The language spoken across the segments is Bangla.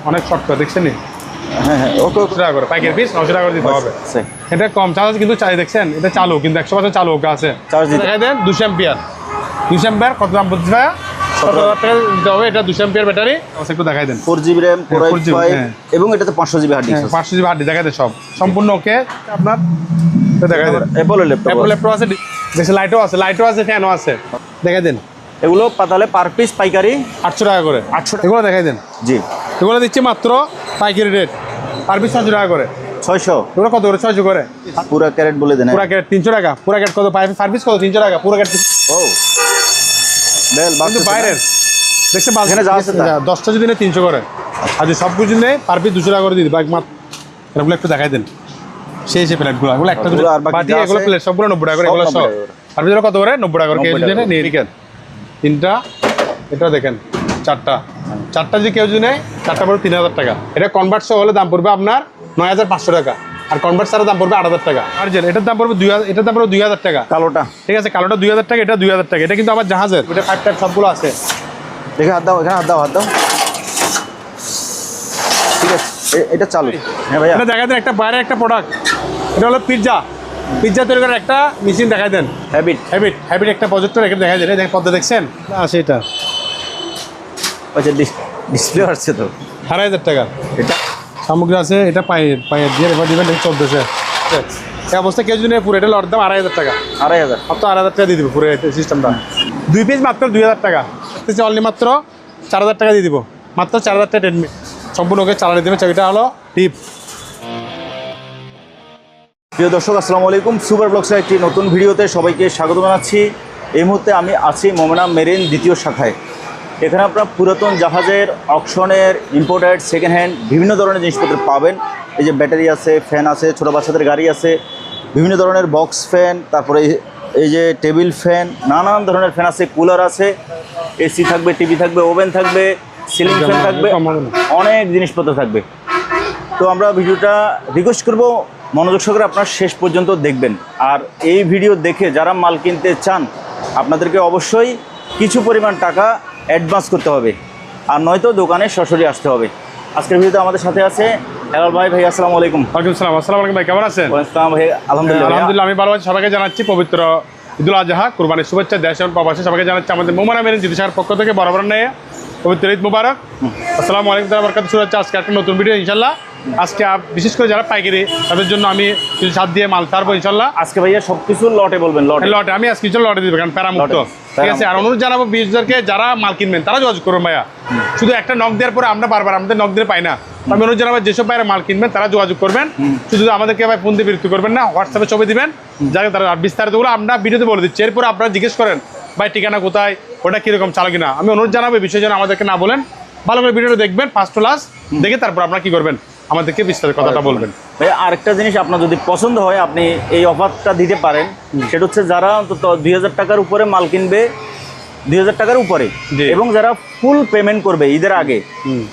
অনেক শক্ত দেখছেন নি? হ্যাঁ হ্যাঁ ওকে 900 টাকা করে পাইকারি পিস 900 টাকা করে দিতে হবে। এটা কম চার্জ কিন্তু চাই দেখছেন, এটা চালু কিন্তু 100% চালু ওকে আছে। চার্জ দিতে দেন 200 এম্পিয়ার 200 এম্পিয়ার কত দাম বলতে ভাই? 17,000 টাকা দিতে হবে। এটা 200 এম্পিয়ার ব্যাটারি একটু দেখাই দেন। 4GB RAM 4i5 এবং এটাতে 500GB hard disk 500GB hard disk দেখাই দেন, সব সম্পূর্ণ ওকে আপনার। দেখাই দেন অ্যাপল ল্যাপটপ আছে, বেশি লাইটও আছে ফ্যানও আছে, দেখাই দেন। এগুলো পাতালে পার পিস পাইকারি 800 টাকা করে। 800 এগুলো দেখাই দেন। জি এগুলো দিচ্ছি মাত্র পাইকারি রেট পার পিস 600 টাকা করে। 600 এগুলো কত করে? 600 করে। পুরা ক্যারেট বলে দেন। পুরা ক্যারেট 300 টাকা। পুরা ক্যারেট কত? পার পিস কত? 300 টাকা পুরা ক্যারেট। ও বেল কিন্তু বাইরের দেখছে বাস এখানে যা আছে 10টা যদি নেয় 300 করে, আর যদি সব কিছু নেয় পার পিস 200 টাকা করে দিই। বাইক মাত্র এগুলো একটু দেখাই দেন। সেই প্লেটগুলো এগুলো একটা দুটো বাটি, এগুলো প্লেট সবগুলো 90 টাকা করে। এগুলো সব আর পিস কত করে? 90 টাকা করে কেজি যদি নেয়। নিয়ে তিনটা এটা দেখেন, চারটা যদি কেউ যদি নেয়, চারটা পড়বে 3000 টাকা। এটা কনভার্ট সহ হলে দাম পড়বে আপনার 9500 টাকা, আর কনভার্ট ছাড়া দাম পড়বে 8000 টাকা। আর এটার দাম পড়বে 2000 টাকা। কালোটা ঠিক আছে, কালোটা 2000 টাকা, এটা 2000 টাকা। এটা কিন্তু আমার জাহাজের, এটা 5 টাইপ সবগুলো আছে। দেখে হাত দাও, এখানে হাত দাও। ঠিক আছে এটা চালু। হ্যাঁ ভাইয়া এটা দেখাই দেন একটা বাইরে একটা প্রোডাক্ট। এটা হলো পিৎজা তৈরি করার একটা মেশিন দেখাই দেন। হ্যাবিট একটা প্রজেক্টর এখানে দেখাই দেন। এই পদ্মা দেখছেন? আছে এটা। আচ্ছা ডিসপ্লে আসছে তো 2500 টাকা। এটা সামগ্রী আছে, এটা পায়ের দিয়ে এবার দিবেন। এটা 1400। এই অবস্থা কেউ যদি পুরো এটা লট দাম 2500 টাকা। 2500 মাত্র 2500 টাকা দিয়ে দিব পুরো সিস্টেমটা। 2 পিস মাত্র 2000 টাকা। অনলি মাত্র 4000 টাকা দিয়ে দিব। মাত্র 4000 টাকা ট্রেডমিল সম্পূর্ণ ওকে চালানো দেবে। এটা হলো টিপ। প্রিয় দর্শক আসসালামু আলাইকুম, সুপার ব্লগসের একটি নতুন ভিডিওতে সবাইকে স্বাগত জানাচ্ছি। এই মুহূর্তে আমি আছি মোমেনা মেরিন দ্বিতীয় শাখায়। এখানে আপনার পুরাতন জাহাজের, অকশনের, ইম্পোর্টেড, সেকেন্ড হ্যান্ড বিভিন্ন ধরনের জিনিসপত্র পাবেন। এই যে ব্যাটারি আছে, ফ্যান আছে, ছোটো বাচ্চাদের গাড়ি আছে, বিভিন্ন ধরনের বক্স ফ্যান, তারপরে এই যে টেবিল ফ্যান, নানান ধরনের ফ্যান আছে, কুলার আছে, এসি থাকবে, টিভি থাকবে, ওভেন থাকবে, সিলিং ফ্যান থাকবে, অনেক জিনিসপত্র থাকবে। তো আমরা ভিডিওটা রিকোয়েস্ট করব মনোযোগ সহকারে আপনার শেষ পর্যন্ত দেখবেন। আর এই ভিডিও দেখে যারা মাল কিনতে চান আপনাদেরকে অবশ্যই কিছু পরিমাণ টাকা অ্যাডভান্স করতে হবে, আর নয়তো দোকানে সরাসরি আসতে হবে। আজকের ভিডিওতে আমাদের সাথে আছে হেলাল ভাই। আসসালামু আলাইকুম। ওয়ালাইকুম আসসালাম। আসসালামু আলাইকুম ভাই, কেমন আছেন? আসসালাম ভাই, আলহামদুলিল্লাহ আমি ভালো আছি। সবাইকে জানাচ্ছি পবিত্র ঈদুল আজহা কুরবানির শুভেচ্ছা। দেশ এবং প্রবাসী সবাইকে জানাচ্ছি আমাদের মোমেনা মেরিন দ্বিতীয় শাখার পক্ষ থেকে বরাবর নেয় পবিত্র ঈদ মুবারক। আসসালামু আলাইকুম বরকাতুহু। শুরু হচ্ছে আজকে একটা নতুন ভিডিও ইনশাল্লাহ। আজকে বিশেষ করে যারা পাইকারি তাদের জন্য আমি কিছু সাত দিয়ে মাল ছাড়বো ইনশাল্লাহ। আজকে ভাইয়া সব কিছু লটে বলবেন। লটে আমি আজকে কিছু লটে দিব, কারণ প্যারামুক্ত। ঠিক আছে। আর অনুরোধ জানাবো বিশেষদেরকে, যারা মাল কিনবেন তারা যোগাযোগ করবেন ভাইয়া। শুধু একটা নক দেওয়ার পরে আমরা বারবার আমাদের নক দিয়ে পাই না। আমি অনুরোধ জানাবো যেসব ভাইরা মাল কিনবেন তারা যোগাযোগ করবেন। শুধু আমাদেরকে ভাই ফোন দিয়ে বিরক্ত করবেন না, হোয়াটসঅ্যাপে ছবি দিবেন, যাকে তারা বিস্তারিতগুলো আমরা ভিডিওতে বলে দিচ্ছি। এরপর আপনারা জিজ্ঞেস করেন ভাই ঠিকানা কোথায়, ওটা কীরকম চালো কিনা। আমি অনুরোধ জানাবো এই বিষয়ে যেন আমাদেরকে না বলেন, ভালো করে ভিডিওটা দেখবেন ফার্স্ট টু লাস্ট দেখে তারপর আপনারা কী করবেন আমাদেরকে বিস্তারিত কথাটা বলবেন। ভাই আরেকটা জিনিস আপনার যদি পছন্দ হয় আপনি এই অফারটা দিতে পারেন। সেটা হচ্ছে যারা অন্তত 2000 টাকার উপরে মাল কিনবে, 2000 টাকার উপরে, এবং যারা ফুল পেমেন্ট করবে ঈদের আগে,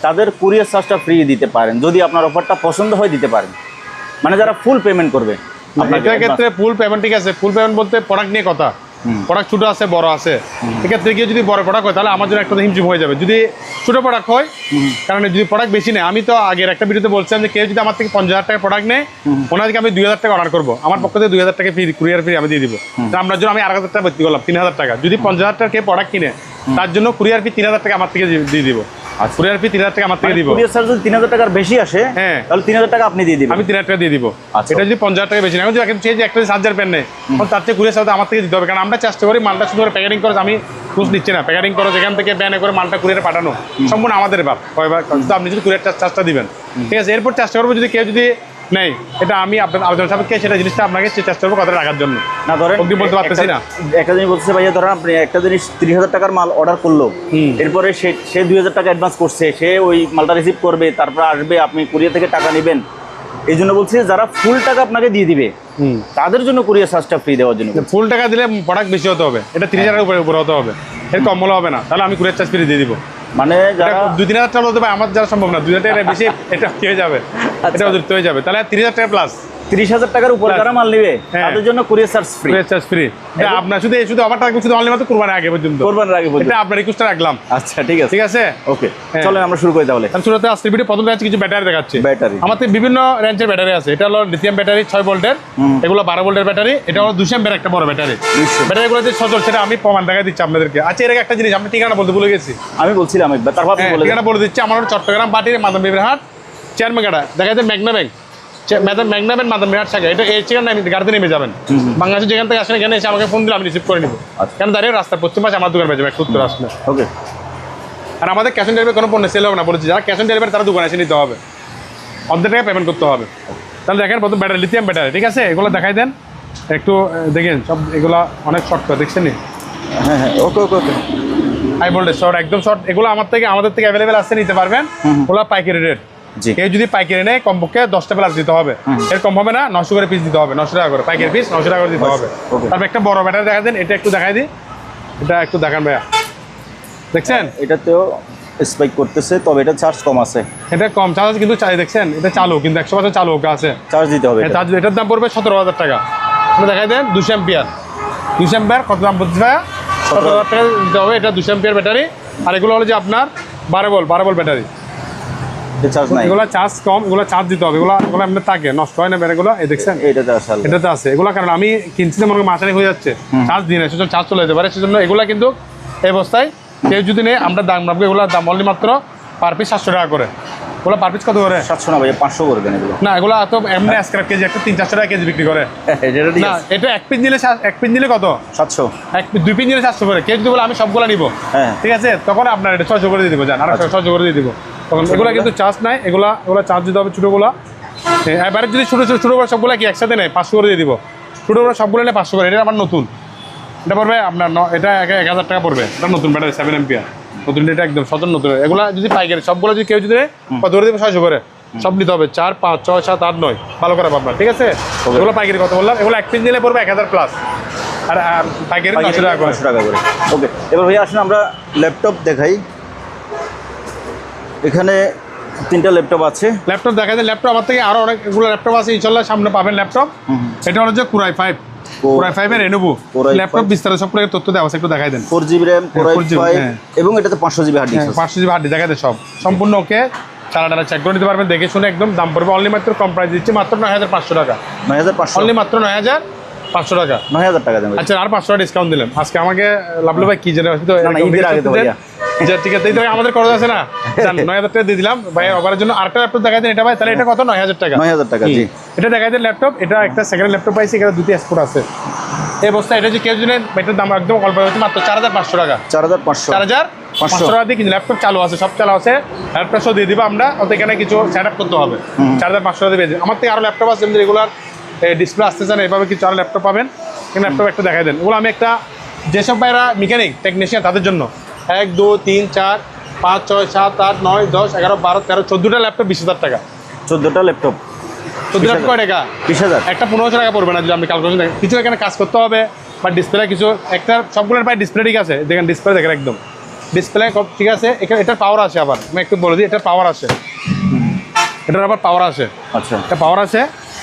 তাদের কুরিয়ার চার্জটা ফ্রি দিতে পারেন। যদি আপনার অফারটা পছন্দ হয় দিতে পারেন, মানে যারা ফুল পেমেন্ট করবে। আপনার ক্ষেত্রে ফুল পেমেন্ট, ঠিক আছে। ফুল পেমেন্ট বলতে প্রোডাক্ট নিয়ে কথা, প্রোডাক্ট ছোটো আছে বড় আছে। এক্ষেত্রে গিয়ে যদি বড় প্রোডাক্ট হয় তাহলে আমার জন্য একটা হিমঝিম হয়ে যাবে। যদি ছোটো প্রোডাক্ট হয়, কারণ যদি প্রোডাক্ট বেশি নেয়, আমি তো আগের একটা ভিডিওতে বলছিলাম যে কেউ যদি আমার থেকে 50,000 টাকা প্রোডাক্ট নেয়, ওনাদেরকে আমি 2000 টাকা অর্ডার করবো, আমার পক্ষ থেকে 2000 টাকা ফ্রি, কুরিয়ার ফ্রি আমি দিয়ে দিব। আপনার জন্য আমি 8000 টাকা ভর্তি করলাম, 3000 টাকা। যদি 50,000 টাকা কেউ প্রোডাক্ট কিনে, তার জন্য কুরিয়ার ফি 3000 টাকা আমার থেকে দিয়ে দিব। আর কুরিয়ার ফি 3000 টাকা আমার থেকে দিব। কুরিয়ার চার্জ যদি 3000 টাকার বেশি আসে, হ্যাঁ, তাহলে 3000 টাকা আপনি দিয়ে দিবেন, আমি 3000 টাকা দিয়ে দিব। এটা যদি 50,000 টাকা বেশি না, এখন যে একটা 7000 পেন নেই, তার থেকে কুরিয়ার চার্জ আমার থেকে দিতে হবে। কারণ আমরা চেষ্টা করি মালটা শুধু প্যাকেটিং করে, আমি খোঁজ নিচ্ছি না, প্যাকেটিং করো যেখান থেকে ব্যানে করে মালটা কুরিয়ারে পাঠানো সম্পূর্ণ আমাদের আপনি যদি কুরিয়ার চার্জটা দিবেন, ঠিক আছে। এরপর চেষ্টা করবো যদি কেউ যদি নেই, এটা আমি আপনার আলোচনা সাপেক্ষে সেটা জিনিসটা আপনাকে চেষ্টা করবো কথা রাখার জন্য। না ধরেন অগ্নি বলতে পারতেছি না। একটা জিনিস বলতেছে ভাইয়া, ধরেন আপনি একটা জিনিস 30,000 টাকার মাল অর্ডার করলো, এরপরে সে 2000 টাকা অ্যাডভান্স করছে, সে ওই মালটা রিসিভ করবে, তারপর আসবে, আপনি কুরিয়ার থেকে টাকা নেবেন। এই জন্য বলছি যারা ফুল টাকা আপনাকে দিয়ে দিবে তাদের জন্য কুরিয়ার চার্জটা ফ্রি দেওয়ার জন্য। ফুল টাকা দিলে প্রোডাক্ট বেশি হতে হবে, এটা 30,000 উপরে হতে হবে, এর কম হলে হবে না। তাহলে আমি কুরিয়ার চার্জ ফ্রি দিয়ে দিব। মানে যারা 2-3 হাজার টাকা হতে পারে, আমার যারা সম্ভব না, 2000 টাকা বেশি এটা কি হয়ে যাবে, এটা অতিরিক্ত হয়ে যাবে। তাহলে 30,000 টাকা প্লাস 30,000 টাকার উপর যারা মাল নেবে তাদের জন্য courier charge free. Courier charge free. এটা আপনার শুধু অফারটা শুধু অনলি মাত্র কুরবানির আগে পর্যন্ত। কুরবানির আগে পর্যন্ত। এটা আপনার রিকোয়েস্টটা রাখলাম। আচ্ছা ঠিক আছে। ঠিক আছে ওকে চলেন আমরা শুরু করি তাহলে। তাহলে শুরুতে আজকের ভিডিও প্রথম দেখাচ্ছি কিছু ব্যাটারি দেখাচ্ছি। ব্যাটারি আমাদের বিভিন্ন রেঞ্জের ব্যাটারি আছে। এটা হলো লিথিয়াম ব্যাটারি 6 ভোল্টের, এগুলো 12 ভোল্টের ব্যাটারি, এটা হলো 200 এর একটা বড় ব্যাটারি। ব্যাটারিগুলো যে সচল সেটা আমি প্রমাণ দেখাই দিচ্ছি আপনাদেরকে। আচ্ছা এর আগে একটা জিনিস আপনি ঠিকানা বলতে ভুলে গেছি। আমি বলছিলাম একবার, তারপর আপনি বলে ঠিকানা বলে দিচ্ছি। আমার হলো চট্টগ্রাম বাটির মাদাম বিবির হাট চেয়ারম্যানগাড়া দেখা যায় মেঘনা ব্যাংক মেঘনা ব্যাংক মাদাম বিবির হাট শাখা। এটা এই ঠিকানা গাড়িতে নেমে যাবেন। বাংলাদেশ যেখান থেকে আসেন এখানে এসে আমাকে ফোন দিলে আমি রিসিভ করে নিব। কেন দাঁড়িয়ে রাস্তার পশ্চিম পাশে আমার দোকান পেয়ে যাবে, একটু উত্তর আসলে। ওকে। আর আমাদের ক্যাশ অন ডেলিভারি কোনো পণ্য সেল হবে না বলেছি। যারা ক্যাশ অন ডেলিভারি তারা দোকানে এসে নিতে হবে, অর্ধেক টাকা পেমেন্ট করতে হবে। তাহলে দেখেন প্রথম ব্যাটারি লিথিয়াম ব্যাটারি। ঠিক আছে এগুলো দেখাই দেন একটু দেখেন। সব এগুলো অনেক শর্ট করে দেখছেন। হ্যাঁ হ্যাঁ ওকে ওকে ওকে। হাই ভোল্টেজ শর্ট, একদম শর্ট। এগুলো আমাদের থেকে অ্যাভেলেবেল আছে, নিতে পারবেন। ওগুলো পাইকারি রেট। কেউ যদি পাইকারি নেয় কমপক্ষে 10টা প্লাস দিতে হবে। এর কম হবে না, 900 করে পিস দিতে হবে। 900 টাকা করে পাইকারি পিস, 900 টাকা করে দিতে হবে। তারপর একটা বড় ব্যাটারি দেখা দেন, এটা একটু দেখাই দিই। এটা একটু দেখান ভাইয়া, দেখছেন এটাতেও স্পাইক করতেছে, তবে এটা চার্জ কম আছে। এটা কম চার্জ কিন্তু দেখছেন এটা চালু, কিন্তু 100% চালু আছে। চার্জ দিতে হবে। এটার দাম পড়বে 17,000 টাকা। দেখাই দেন 200 এম্পিয়ার। 200 এম্পিয়ার কত দাম পড়ছে ভাইয়া? 17,000 টাকা দিতে হবে। এটা 200 এম্পিয়ার ব্যাটারি। আর এগুলো হলো যে আপনার 12 ভোল্ট ব্যাটারি। এগুলো চার্জ কম, এগুলো চার্জ দিতে হবে। এগুলো এমনি থাকে, নষ্ট হয় না ব্যাটারিগুলো। এই দেখছেন এটাতে আছে এগুলো। কারণ আমি কিনছি মনে করি মাসারি হয়ে যাচ্ছে, চার্জ দিই না, সেজন্য চার্জ চলে যেতে পারে। সেজন্য এগুলো কিন্তু এই অবস্থায় কেউ যদি নেই আমরা দাম রাখবো। এগুলোর দাম অনলি মাত্র পার পিস 700 টাকা করে। ওগুলো পার পিস কত করে? 700 না ভাই, 500 করবেন এগুলো। না এগুলো তো এমনি স্ক্র্যাপ কেজি একটা 300-400 টাকা কেজি বিক্রি করে। না এটা এক পিস নিলে কত? 700। 2 পিস নিলে 700 করে। কেউ যদি বলে আমি সবগুলো নিবো, ঠিক আছে, তখন আপনার এটা 600 করে দিয়ে দিব। জান আর 600 করে দিয়ে দিব। তখন এগুলো কিন্তু চার্জ নাই। এগুলো চার্জ দিতে হবে ছোটোগুলো। এবারে যদি ছোটো সবগুলো কি একসাথে নেয় 500 করে দিয়ে দিব। ছোটোগুলো সবগুলো নিলে 500 করে। এটা আমার নতুন, এটা পড়বে আপনার এটা 1000 টাকা পড়বে। এটা নতুন ব্যাটারি 7 এম্পিয়ার নতুন, এটা একদম সচল নতুন। এগুলো যদি পাইকারি সবগুলো যদি কেউ যদি কত করে দেবে? 600 করে। সব নিতে হবে 4, 5, 6, 7, 8, 9 ভালো করে আপনার। ঠিক আছে এগুলো পাইকারি কত বললাম? এগুলো এক পিস নিলে পড়বে 1000 প্লাস। আর পাইকারি 900 টাকা করে। ওকে এবার ভাই আসুন আমরা ল্যাপটপ দেখাই। এখানে 3টা ল্যাপটপ আছে। ল্যাপটপ দেখা যায়। ল্যাপটপ আমার থেকে আরো অনেকগুলো ল্যাপটপ আছে, ইনশাল্লাহ সামনে পাবেন ল্যাপটপ। এটা হলো যে Core i5 এর Lenovo ল্যাপটপ। বিস্তারিত সব তথ্য দেওয়া আছে, একটু দেখাই দেন। 4GB RAM, Core i5 এবং এটাতে 500GB hard disk. 500GB hard disk দেখা দেয় সব সম্পূর্ণ ওকে। চালাটা চেক করে নিতে পারবেন, দেখে শুনে একদম। দাম পড়বে অনলি মাত্র কম প্রাইস দিচ্ছি, মাত্র 9,500 টাকা। 9,500 অনলি মাত্র 9,500 টাকা। 9,000 টাকা দেন। আচ্ছা আর 500 টাকা ডিসকাউন্ট দিলাম আজকে আমাকে। লাভলু ভাই কি জানেন তো ঈদের আগে তো ভাইয়া। ঠিক আছে এই আমাদের খরচ আছে না, 9,000 টাকা দিয়ে দিলাম ভাই। অফারের জন্য আরেকটা ল্যাপটপ দেখাই দেন। এটা ভাই তাহলে এটা কত? 9,000 টাকা। 9,000 টাকা জি। এটা দেখাই দেন ল্যাপটপ। এটা একটা সেকেন্ড ল্যাপটপ পাইছি, এখানে 2টি এক্সপোর্ট আছে এই অবস্থা। এটা যে কেউ জন্য এটার দাম একদম অল্প হচ্ছে, মাত্র 4,500 টাকা। 4,500 টাকা দিয়ে কিন্তু ল্যাপটপ চালু আছে, সব চালু আছে। ল্যাপটপ সব দিয়ে দিবো আমরা, ওতে এখানে কিছু সেট আপ করতে হবে। 4,500 টাকা দিয়ে আমার থেকে আরও ল্যাপটপ আছে যেমন রেগুলার ডিসপ্লে আসতে চান, এইভাবে কিছু আরও ল্যাপটপ পাবেন। কিন্তু ল্যাপটপ একটা দেখাই দেন। ওগুলো আমি একটা যেসব ভাইরা মেকানিক টেকনিশিয়ান তাদের জন্য 1, 2, 3, 4, 5, 6, 7, 8, 9, 10, 11, 12, 13, 14টা ল্যাপটপ 20,000 টাকা। 14টা ল্যাপটপ 14টা কয় টাকা? 20,000। একটা 1500 টাকা পড়বে না যদি আপনি ক্যালকুলেশন দেখেন। কিছু এখানে কাজ করতে হবে বা ডিসপ্লে কিছু একটা সবগুলোর প্রায় ডিসপ্লে ঠিক আছে। দেখেন ডিসপ্লে দেখেন একদম ডিসপ্লে ঠিক আছে। এখানে এটার পাওয়ার আছে। আবার আমি একটু বলে দিই, এটার পাওয়ার আছে। এটার আবার পাওয়ার আছে। আচ্ছা এটা পাওয়ার আছে,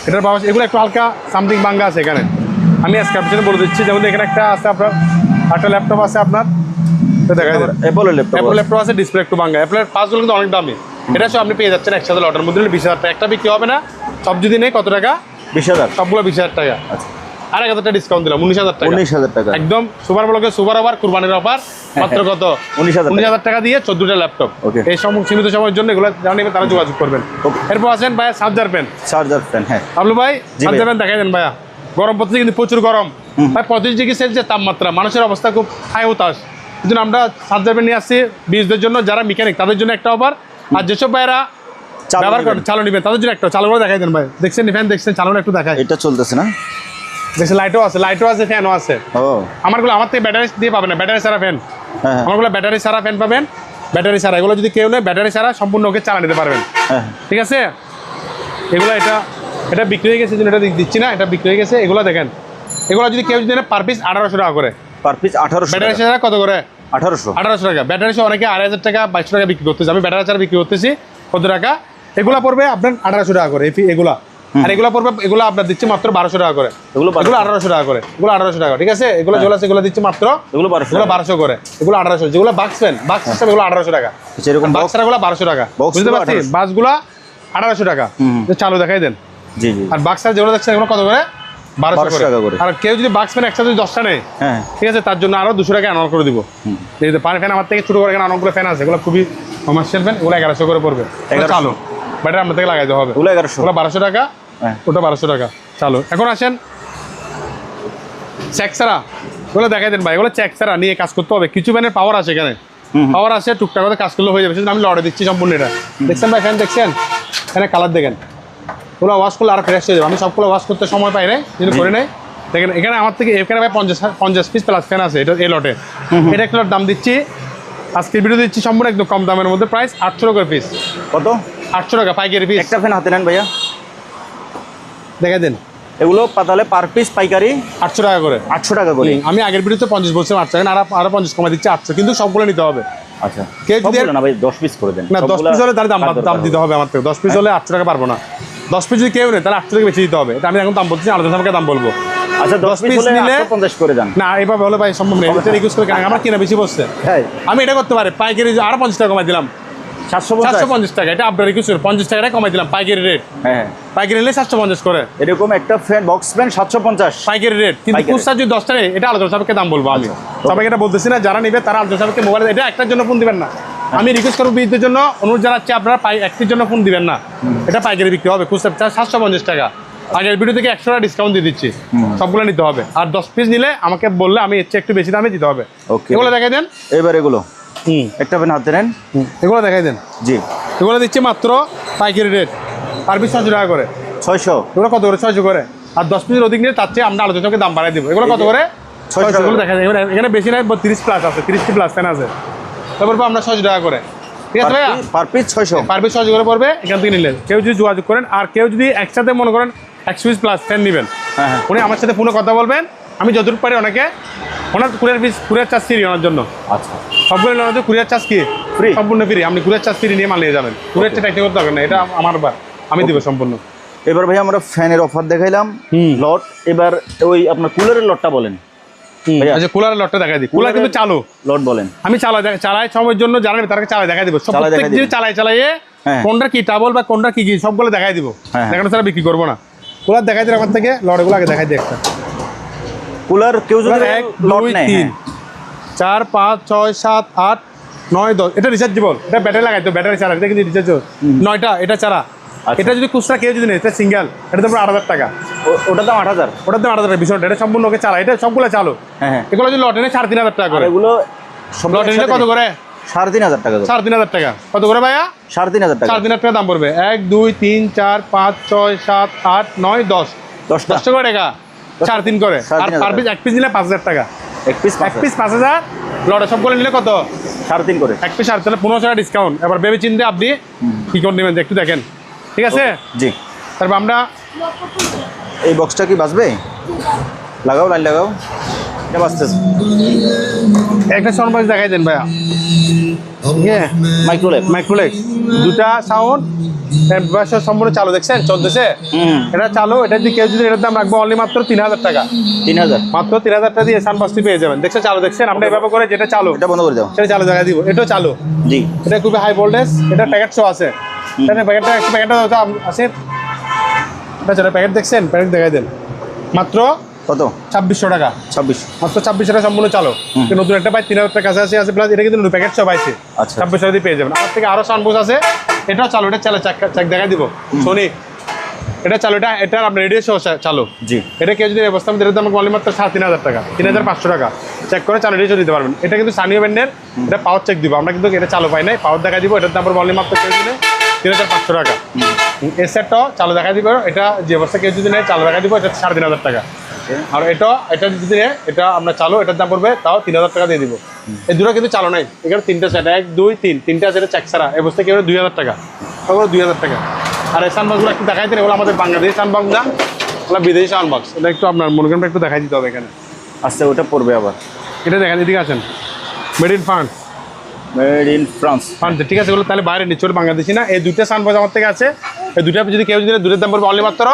এটার পাওয়ার আছে। এগুলো একটু হালকা সামথিং ভাঙ্গা আছে এখানে। আমি আজকে আপনার বলে দিচ্ছি। যেমন এখানে একটা আছে আপনার, একটা ল্যাপটপ আছে আপনার। দেখা যায় অ্যাপলের ল্যাপটপ আছে, ডিসপ্লে একটু ভাঙ্গা। অ্যাপলের পাঁচগুলো কিন্তু অনেক দামি। এটা সব আপনি পেয়ে যাচ্ছেন একসাথে লটের মধ্যে 20,000 টাকা। একটা বিক্রি হবে না, সব যদি নেই কত টাকা? 20,000। সবগুলো 20,000 টাকা। আচ্ছা আর 1,000 টাকা ডিসকাউন্ট দিলাম, 19,000 টাকা। 19,000 টাকা একদম সুপার ব্লকে সুপার অফার, কুরবানির অফার। মাত্র কত? 19,000 টাকা দিয়ে 14টা ল্যাপটপ। এই সীমিত সময়ের জন্য এগুলো যারা নেবে তারা যোগাযোগ করবেন। এরপর আছেন ভাইয়া চার্জার পেন। হ্যাঁ আবলু ভাই চার্জার পেন দেখাই দেন ভাইয়া। গরম পড়তেছে কিন্তু প্রচুর গরম ভাই, 35 ডিগ্রি সেলসিয়াস তাপমাত্রা। মানুষের অবস্থা খুব হাই হতাশ। এই জন্য আমরা চার্জার পেন নিয়ে আসছি বিজদের জন্য, যারা মেকানিক তাদের জন্য একটা অফার। আর যেসব ভাইরা ব্যবহার করেন চালু নিবেন তাদের জন্য একটা চালু করে দেখাই দেন ভাই। দেখছেন ফ্যান দেখছেন, চালানো একটু দেখায়। এটা চলতেছে না? দেখছেন লাইটও আছে, ফ্যানও আছে। আমারগুলো আমার থেকে ব্যাটারি দিয়ে পাবেন না, ব্যাটারি ছাড়া ফ্যান। আমারগুলো ব্যাটারি ছাড়া ফ্যান পাবেন, ব্যাটারি ছাড়া। এগুলো যদি কেউ নেয় ব্যাটারি ছাড়া সম্পূর্ণ ওকে চালা নিতে পারবেন। ঠিক আছে এগুলো এটা বিক্রি হয়ে গেছে, এটা দিচ্ছি না, এটা বিক্রি হয়ে গেছে। এগুলো দেখেন, এগুলো যদি কেউ যদি পার পিস 1,800 টাকা করে। Per piece 1,800। ব্যাটারি ছাড়া কত করে? 1,800 টাকা। ব্যাটারি সহ অনেকে 2,500 টাকা 2,200 টাকা বিক্রি করতেছে। আমি ব্যাটারি ছাড়া বিক্রি করতেছি কত টাকা? এগুলো পড়বে আপনার 1,800 টাকা করে। এগুলা আর এগুলো পড়বে, এগুলো আপনার দিচ্ছি মাত্র 1200 টাকা করে, এগুলো 1800 টাকা করে, এগুলো 1800 টাকা, ঠিক আছে। এগুলো যেগুলো আছে এগুলো দিচ্ছি মাত্র এগুলো 1200 1200 করে, এগুলো 1800, যেগুলো বাক্স ফ্যান বাক্স সিস্টেম এগুলো 1800 টাকা, এরকম বাক্সগুলো 1200 টাকা, বুঝতে পারছি। বাসগুলো 1800 টাকা, চালু দেখাই দেন। জি জি। আর বাক্সার যেগুলো দেখছেন এগুলো কত করে? 1200 টাকা করে। আর কেউ যদি বাক্স ফ্যান একসাথে 10টা নেয়, হ্যাঁ ঠিক আছে, তার জন্য আরো 200 টাকা অনার করে দিব। এই যে পানি ফ্যান আমার থেকে ছোট করে এখানে অনেকগুলো ফ্যান আছে, এগুলো খুবই কমার্শিয়াল ফ্যান, এগুলো 1100 করে পড়বে, চালু ব্যাটারি আপনার থেকে লাগাইতে হবে। ওগুলো 1100, ওগুলো 1200 টাকা, ওটা 1200 টাকা, চালু। এখন আসেন চেকসারা, ওগুলো দেখাই দেন ভাই। এগুলো চেকসারা নিয়ে কাজ করতে হবে, কিছু ফ্যানের পাওয়ার আছে এখানে, পাওয়ার আছে, টুকটাক করে কাজ করলে হয়ে যাবে। সেজন্য আমি লড়ে দিচ্ছি সম্পূর্ণ। এটা দেখছেন ভাই, ফ্যান দেখছেন, এখানে কালার দেখেন, ওগুলো ওয়াশ করলে আরো ফ্রেশ হয়ে যাবে। আমি সবগুলো ওয়াশ করতে সময় পাই নাই, কিন্তু করে নেই। দেখেন এখানে আমার থেকে এখানে ভাই 50 পিস প্লাস ফ্যান আছে, এটা এই লটে। এটা একটা দাম দিচ্ছি আজকের ভিডিও দিচ্ছি সম্পূর্ণ একদম কম দামের মধ্যে, প্রাইস 800 টাকা পিস। কত? 800 টাকা পাইকারি পিস। একটা ফ্যান হাতে নেন ভাইয়া, দেখাই দেন। এগুলো তাহলে পার পিস পাইকারি 800 টাকা করে। 800 টাকা করে। আমি আগের ভিডিওতে 50 বলছিলাম 800 টাকা, আরো 50 কমা দিচ্ছি 800, কিন্তু সবগুলো নিতে হবে। আচ্ছা, কেউ যদি না ভাই 10 পিস করে দেন না, 10 পিস হলে তার দাম দিতে হবে আমার থেকে। 10 পিস হলে 800 টাকা পারবো না। 10 পিস যদি কেউ নেই তাহলে 800 টাকা বেশি দিতে হবে। এটা আমি এখন দাম বলছি, আলোচনা আমাকে দাম বলবো। আচ্ছা, 10 পিস নিলে 850 করে দেন। না, এভাবে হলে ভাই সম্ভব নেই। এটা রিকোয়েস্ট করে কেন, আমার কিনা বেশি বসছে। হ্যাঁ, আমি এটা করতে পারি, পাইকারি আরো 50 টাকা কমাই দিলাম, 750 টাকা। এটা আপনার রিকোয়েস্ট করে 50 টাকা কমাই দিলাম পাইকারি রেট। হ্যাঁ, পাইকারি নিলে 750 করে। এরকম একটা ফ্যান বক্স ফ্যান 750 পাইকারি রেট, কিন্তু খুচরা যদি 10 টাকা, এটা আলোচনা সাপেক্ষে দাম বলবো আমি। সবাইকে এটা বলতেছি না, যারা নেবে তারা আলোচনা সাপেক্ষে মোবাইল, এটা একটার জন্য ফোন দিবেন না। আমি রিকোয়েস্ট করবো বিদ্যুতের জন্য অনুরোধ জানাচ্ছি, আপনারা একটির জন্য ফোন দিবেন না। এটা পাইকারি বিক্রি হবে, খুচরা 750 টাকা। আগের ভিডিও থেকে 100 টাকা ডিসকাউন্ট দিয়ে দিচ্ছি, সবগুলো নিতে হবে। আর 10 পিস নিলে আমাকে বললে আমি এর চেয়ে একটু বেশি দামে দিতে হবে। এগুলো দেখাই দেন এবার। এগুলো একটা ফ্যান হাতে নেন, এগুলো দেখাই দেন। জি, এগুলো দিচ্ছি মাত্র পাইকারি রেট, পার পিস 600 টাকা করে। 600। এগুলো কত করে? 600 করে। আর 10 পিসের অধিক নিলে তার চেয়ে আমরা আলোচনাকে দাম বাড়াই দিব। এগুলো কত করে? 600। এগুলো দেখা যায় এখানে বেশি নাই, 30 প্লাস আছে, 30 প্লাস ফ্যান আছে। তারপর আমরা 600 টাকা করে, ঠিক আছে ভাইয়া? পার পিস 600, পার পিস 600 করে পড়বে এখান থেকে নিলে। কেউ যদি যোগাযোগ করেন, আর কেউ যদি একসাথে মনে করেন 100 পিস প্লাস ফ্যান নেবেন, উনি আমার সাথে ফোনে কথা বলবেন, আমি যতটুকু পারি ওনাকে ওনার কুরিয়ার চার্জ ফ্রি ওনার জন্য। আচ্ছা, সবগুলো নেওয়ার জন্য কুরিয়ার চার্জ কি ফ্রি, সম্পূর্ণ ফ্রি। আপনি কুরিয়ার চার্জ ফ্রি নিয়ে মাল নিয়ে যাবেন, কুরিয়ার চার্জ করতে হবে না, এটা আমার আমি দিব সম্পূর্ণ। এবার ভাই আমরা ফ্যানের অফার দেখাইলাম লট, এবার ওই আপনার কুলারের লটটা বলেন। আচ্ছা, কুলারের লটটা দেখাই দিই। কুলার কিন্তু চালু লট বলেন, আমি চালাই সময়ের জন্য জানাবেন, তারকে চালাই দেখাই দিব। প্রত্যেক দিন চালাইয়ে কোনটা কি টাবল বা কোনটা কি সবগুলো দেখাই দিব, দেখানো ছাড়া বিক্রি করবো না। কুলার দেখাই দিই আমার থেকে, লটগুলো আগে দেখাই দিই। একটা কুলার কেউ যদি 1 2 3 4 5 6 7 8 9 10, এটা রিচার্জেবল, এটা ব্যাটারি লাগাইতো, ব্যাটারি চালা, এটা কিন্তু রিচার্জ 9টা, এটা চারা। এটা যদি খুচরা কেউ যদি নেই, এটা সিঙ্গেল, এটা দাম 8000 টাকা। ওটার দাম 8000, ওটার দাম 8000 টাকা। বিষয়টা এটা সম্পূর্ণ ওকে চালা, এটা সবগুলো চালু। হ্যাঁ, এগুলো যদি লটে নেই 3500 টাকা করে। এগুলো সব লটে নিলে কত করে? 3500 টাকা। 3500 টাকা কত করে ভাইয়া? 3500 টাকা। 3500 টাকা দাম পড়বে। 1 2 3 4 5 6 7 8 9 10 10 টাকা টাকা 3.5 করে। আর পার পিস এক পিস নিলে 5000 টাকা। এক পিস 5000, লটে সবগুলো নিলে কত? 3.5 করে। এক পিস 3.5, তাহলে 1500 টাকা ডিসকাউন্ট। এবার ভেবে চিন্তে আপনি কি করে নেবেন একটু দেখেন, ঠিক আছে? জি। তারপর আমরা এই বক্সটা কি বাজবে? লাগাও, লাইন লাগাও, এটা বাজতেছে। একটা সাউন্ড বক্স দেখাই দেন ভাইয়া। হ্যাঁ, মাইক্রোলেক্স দুটা সাউন্ড সম্পূর্ণ চালু, দেখছেন চলতেছে। এটা চালু, এটা যদি কেউ যদি এটার দাম রাখবো অনলি মাত্র 3000 টাকা। 3000 মাত্র 3000 টাকা দিয়ে সানবাসটি পেয়ে যাবেন। দেখছেন চালু, দেখছেন। আমরা এভাবে করে যেটা চালু, এটা বন্ধ করে দাও, সেটা চালু দেখা দিব। এটাও চালু, জি। এটা খুবই হাই ভোল্টেজ, এটা প্যাকেট শো আছে। প্যাকেটটা আছে, এটা চলে প্যাকেট, দেখছেন? প্যাকেট দেখাই দেন। মাত্র কত? 2600 টাকা। 26, মাত্র 2600 টাকা সম্পূর্ণ চালু। নতুন একটা পাই 3000 টাকা কাছে আছে প্লাস, এটা কিন্তু নতুন প্যাকেট সব আছে। 2600 টাকা দিয়ে পেয়ে যাবেন। আমার থেকে আরো সাউন্ড বক্স আছে, এটাও চালু, এটা চালু, চেক দেখাই দিব। সোনি এটা চালু, এটা আপনার রেডিও শো চালু, জি। এটা কেউ যদি অবস্থা দিতে আমাকে অনলি মাত্র 3500 টাকা, 3500 টাকা চেক করে চালু রেডিও দিতে পারবেন। এটা কিন্তু সানিও ব্যান্ডের, এটা পাওয়ার চেক দিব আমরা, কিন্তু এটা চালু পাই নাই, পাওয়ার দেখা দিব। এটার দাম অনলি মাত্র কেউ দিলে 3500 টাকা। এই সেটটাও চালু দেখা দিব, এটা যে অবস্থা কেউ যদি নেয় চালু দেখা দিব, এটা 3500 টাকা। আর এটা যদি নেয়, এটা আপনার চালু, এটার দাম পড়বে তাও 3000 টাকা দিয়ে দিব। এই দুটো কিন্তু চালু নাই, এখানে 3টা সেট, 1 2 3 3টা সেটা চেক ছাড়া। এই অবস্থা কেউ 2000 টাকা, ওগুলো 2000 টাকা। আর এই সাউন্ডবক্সগুলো একটু দেখাই দেন, এগুলো আমাদের বাংলাদেশি সাউন্ডবক্স না, ওগুলো বিদেশি সাউন্ডবক্স। এটা একটু আপনার মনোগ্রামটা একটু দেখাই দিতে হবে এখানে। আচ্ছা, ওটা পড়বে আবার, এটা দেখেন, এদিকে আসেন। Made in France, made in France, ঠিক আছে। এগুলো তাহলে বাইরে নিচ্ছে, বাংলাদেশি না। এই দুইটা সাউন্ডবক্স আমার থেকে আছে, এই দুটা যদি কেউ যদি দুটোর দাম পড়বে অনলি মাত্র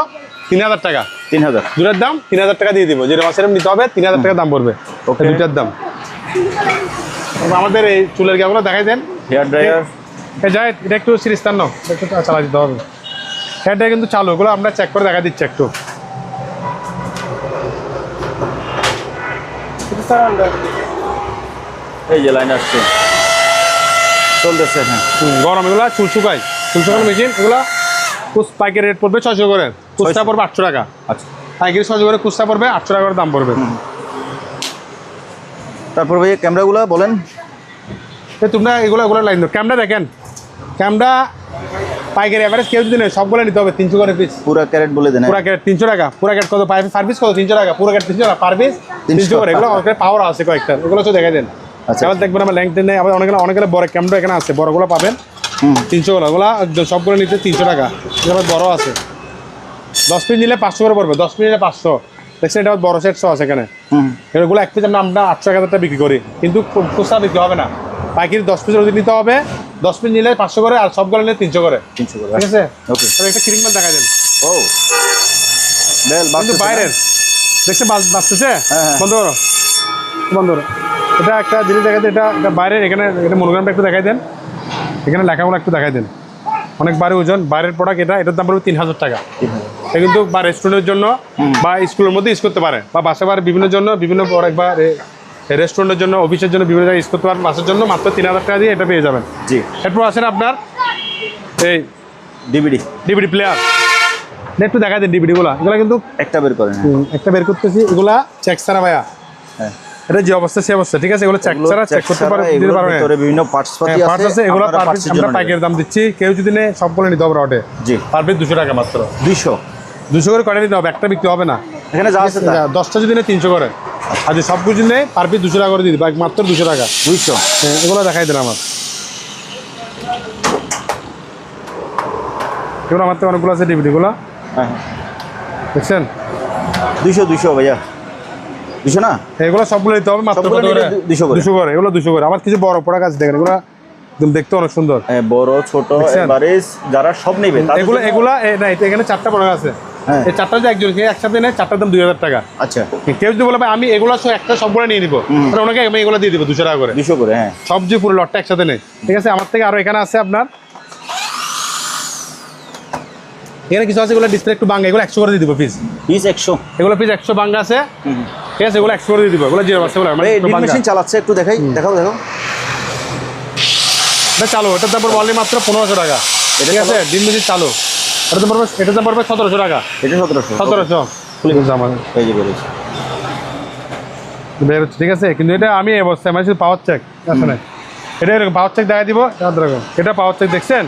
3000 টাকা। 3000 দুটার দাম 3000 টাকা দিয়ে দিব, যেটা মাসের নিতে হবে 3000 টাকা দাম পড়বে Okay. দুটার দাম। আমাদের এই চুলের গাগুলো দেখাই দেন। হেয়ার ড্রায়ার যায় এটা একটু সিরিজ টান নাও, একটু চালা দিতে হবে। হেয়ারটা কিন্তু চালু, ওগুলো আমরা চেক করে দেখা দিচ্ছি একটু। এই যে লাইন আসছে চলতেছে। হ্যাঁ গরম এগুলো চুল শুকায়, চুল শুকানো মেশিন এগুলো। পাইকারি রেট পড়বে 600 করে, খুচরা পড়বে 800 টাকা। আচ্ছা পাইকারি 600 করে, খুচরা পড়বে 800 টাকা করে দাম পড়বে। তারপর ভাই ক্যামেরাগুলো বলেন। তোমরা এগুলো লাইন দাও। ক্যামেরা দেখেন, ক্যামেরা পাইকারি এভারেজ কেউ যদি নেই সবগুলো নিতে হবে 300 করে পিস। পুরা ক্যারেট বলে দেন। পুরা ক্যারেট 300 টাকা। পুরা ক্যারেট কত? সার্ভিস কত? 300 টাকা। পুরা ক্যারেট 300 টাকা, পার পিস 300 করে। এগুলো পাওয়ার আছে কয়েকটা, এগুলো তো দেখাই দেন। আচ্ছা এবার দেখবেন আমার ল্যাংথ নেই, আবার অনেকগুলো বড় ক্যামেরা এখানে আছে, বড়গুলো পাবেন 300 করে। ওগুলো সবগুলো নিতে 300 টাকা। এবার বড় আছে 10 পিস নিলে 500 করে পড়বে, 10 পিস নিলে 500। দেখছেন এটা বড় সেট আছে এখানে। এগুলো এক পিস আমরা 800 টাকা বিক্রি করি, কিন্তু খুচরা বিক্রি হবে না। পাইকারি 10 পিসের অধিক নিতে হবে, 10 পিস নিলে 500 করে, আর সবগুলো নিলে 300 করে। 300 করে ঠিক আছে। ওকে। তবে একটা ক্রিম মাল দেখা দেন। ও বেল কিন্তু বাইরের দেখছে বাঁচতেছে। হ্যাঁ। বন্ধ করো, বন্ধ করো। এটা একটা জিনিস দেখা দেন, এটা বাইরের। এখানে এটা মনোগ্রামটা একটু দেখাই দেন, এখানে লেখাগুলো একটু দেখাই দেন। অনেক ভারী ওজন, বাইরের প্রোডাক্ট এটা। এটার দাম পড়বে 3000 টাকা। এটা কিন্তু বা রেস্টুরেন্টের জন্য বা স্কুলের মধ্যে ইউজ করতে পারে, বা বাসা বাড়ি বিভিন্ন জন্য, বিভিন্ন প্রোডাক্ট বা রেস্টুরেন্টের জন্য, অফিসের জন্য বিভিন্ন জায়গায় ইউজ করতে পারেন। বাসের জন্য মাত্র 3000 টাকা দিয়ে এটা পেয়ে যাবেন। জি। এরপর আসেন আপনার এই ডিভিডি প্লেয়ার। একটু দেখা দেন ডিভিডিগুলো। এগুলো কিন্তু একটা বের করেন। একটা বের করতেছি। এগুলা চেক ছাড়া ভাইয়া। হ্যাঁ এটা যে অবস্থা সে অবস্থা। ঠিক আছে, এগুলো চেক ছাড়া, চেক করতে পারে, দিতে পারবেন। ভিতরে বিভিন্ন পার্টস পাতি পার্টস আছে, এগুলো পার পিস আমরা পাইকারি দাম দিচ্ছি। কেউ যদি নেয় সবগুলো নিতে হবে রটে। জি। পার পিস 200 টাকা মাত্র। 200 করে কোয়ান্টিটি নিতে হবে, একটা বিক্রি হবে না। এখানে যা আছে 10টা যদি নেয় 300 করে, আর যদি সব কিছু নেয় পার পিস 200 টাকা করে দিয়ে দিই, মাত্র 200 টাকা। 200 এগুলো দেখাই দেন আমার। এগুলো আমার তো অনেকগুলো আছে ডিভিডিগুলো। হ্যাঁ দেখছেন 200 ভাইয়া 200 না। এগুলো সবগুলো নিতে হবে মাত্র কত করে? 200 করে। এগুলো 200 করে। আবার কিছু বড় প্রোডাক্ট আছে দেখেন, এগুলো একদম দেখতে অনেক সুন্দর। হ্যাঁ বড় ছোট এভারেজ যারা সব নেবে এগুলো না, এখানে 4টা প্রোডাক্ট আছে। এই 4টা যে একজন একসাথে নেয়, 4টার দাম 2000 টাকা। আচ্ছা কেউ যদি বলে ভাই আমি এগুলো একটা সবগুলো নিয়ে নিবো, তাহলে ওনাকে আমি এগুলো দিয়ে দিব 200 টাকা করে। 200 করে। হ্যাঁ সব যে পুরো লটটা একসাথে নেই। ঠিক আছে। আমার থেকে আরো এখানে আছে আপনার, এখানে কিছু আছে, এগুলো ডিসপ্লে একটু ভাঙা, এগুলো 100 করে দিয়ে দিব পিস। 100 এগুলো পিস 100 ভাঙা আছে। ঠিক আছে, এগুলো 100 করে দিয়ে দিব। এগুলো জিরো আছে বলে মানে ড্রিল মেশিন চালাচ্ছে, একটু দেখাও এটা চালু। এটার দাম পড়বে মাত্র 1500 টাকা। ঠিক আছে, ড্রিল মেশিন চালু। এটার দাম পড়বে 1700 টাকা। এটা 1700 এই যে বের হচ্ছে। ঠিক আছে, কিন্তু এটা আমি এই অবস্থায় মানে পাওয়ার চেক আসলে এটা এরকম পাওয়ার চেক দেখা দিব। এটা পাওয়ার চেক দেখছেন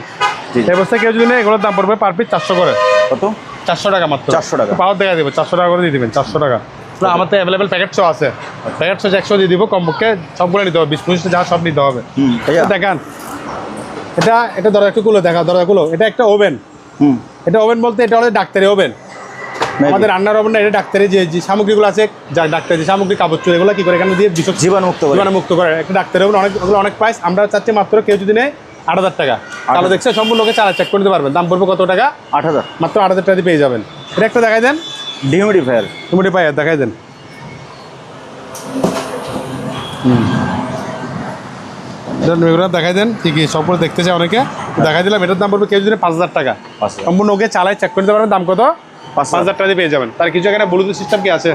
এই অবস্থায়। কেউ যদি নেই এগুলোর দাম পড়বে পার পিস 400 করে। কত? 400 টাকা মাত্র। 400 টাকা পাওয়ার দেখা দিব, 400 টাকা করে দিয়ে দিবেন। 400 টাকা। আমার তো অ্যাভেলেবেল প্যাকেট শো আছে, প্যাকেট শো 100 দিয়ে দিব কমপক্ষে। সবগুলো নিতে হবে, 20-25 যা সব নিতে হবে। দেখান এটা দরজা একটু খুলে দেখা, দরজাগুলো। এটা একটা ওভেন। এটা ওভেন বলতে এটা হলো ডাক্তারি ওভেন। আমাদের রান্নার ওভেন না, এটা ডাক্তারি যে সামগ্রীগুলো আছে, যা ডাক্তারি যে সামগ্রী, কাপড় চোর, এগুলো কি করে এখানে দিয়ে জীবাণুমুক্ত করে একটা ডাক্তারি ওভেন। ওগুলো অনেক প্রাইস। আমরা চাচ্ছি মাত্র কেউ যদি নেয় 8000 টাকা। তাহলে দেখছে সম্পূর্ণ লোকে চালা চেক করে দিতে পারবেন। দাম পড়বে কত টাকা? 8000। মাত্র 8000 টাকা দিয়ে পেয়ে যাবেন। এটা একটা দেখাই দেন, ডিহুমিডিফায়ার দেখাই দেন। দেখাই দেন কি কি সবগুলো দেখতে চাই অনেকে, দেখাই দিলাম। এটার দাম পড়বে কেউ যদি 5000 টাকা। সম্পূর্ণ ওকে চালায় চেক করে দিতে পারবেন। দাম কত? 5000 টাকা দিয়ে পেয়ে যাবেন। তার কিছু এখানে ব্লুটুথ সিস্টেম কি আছে,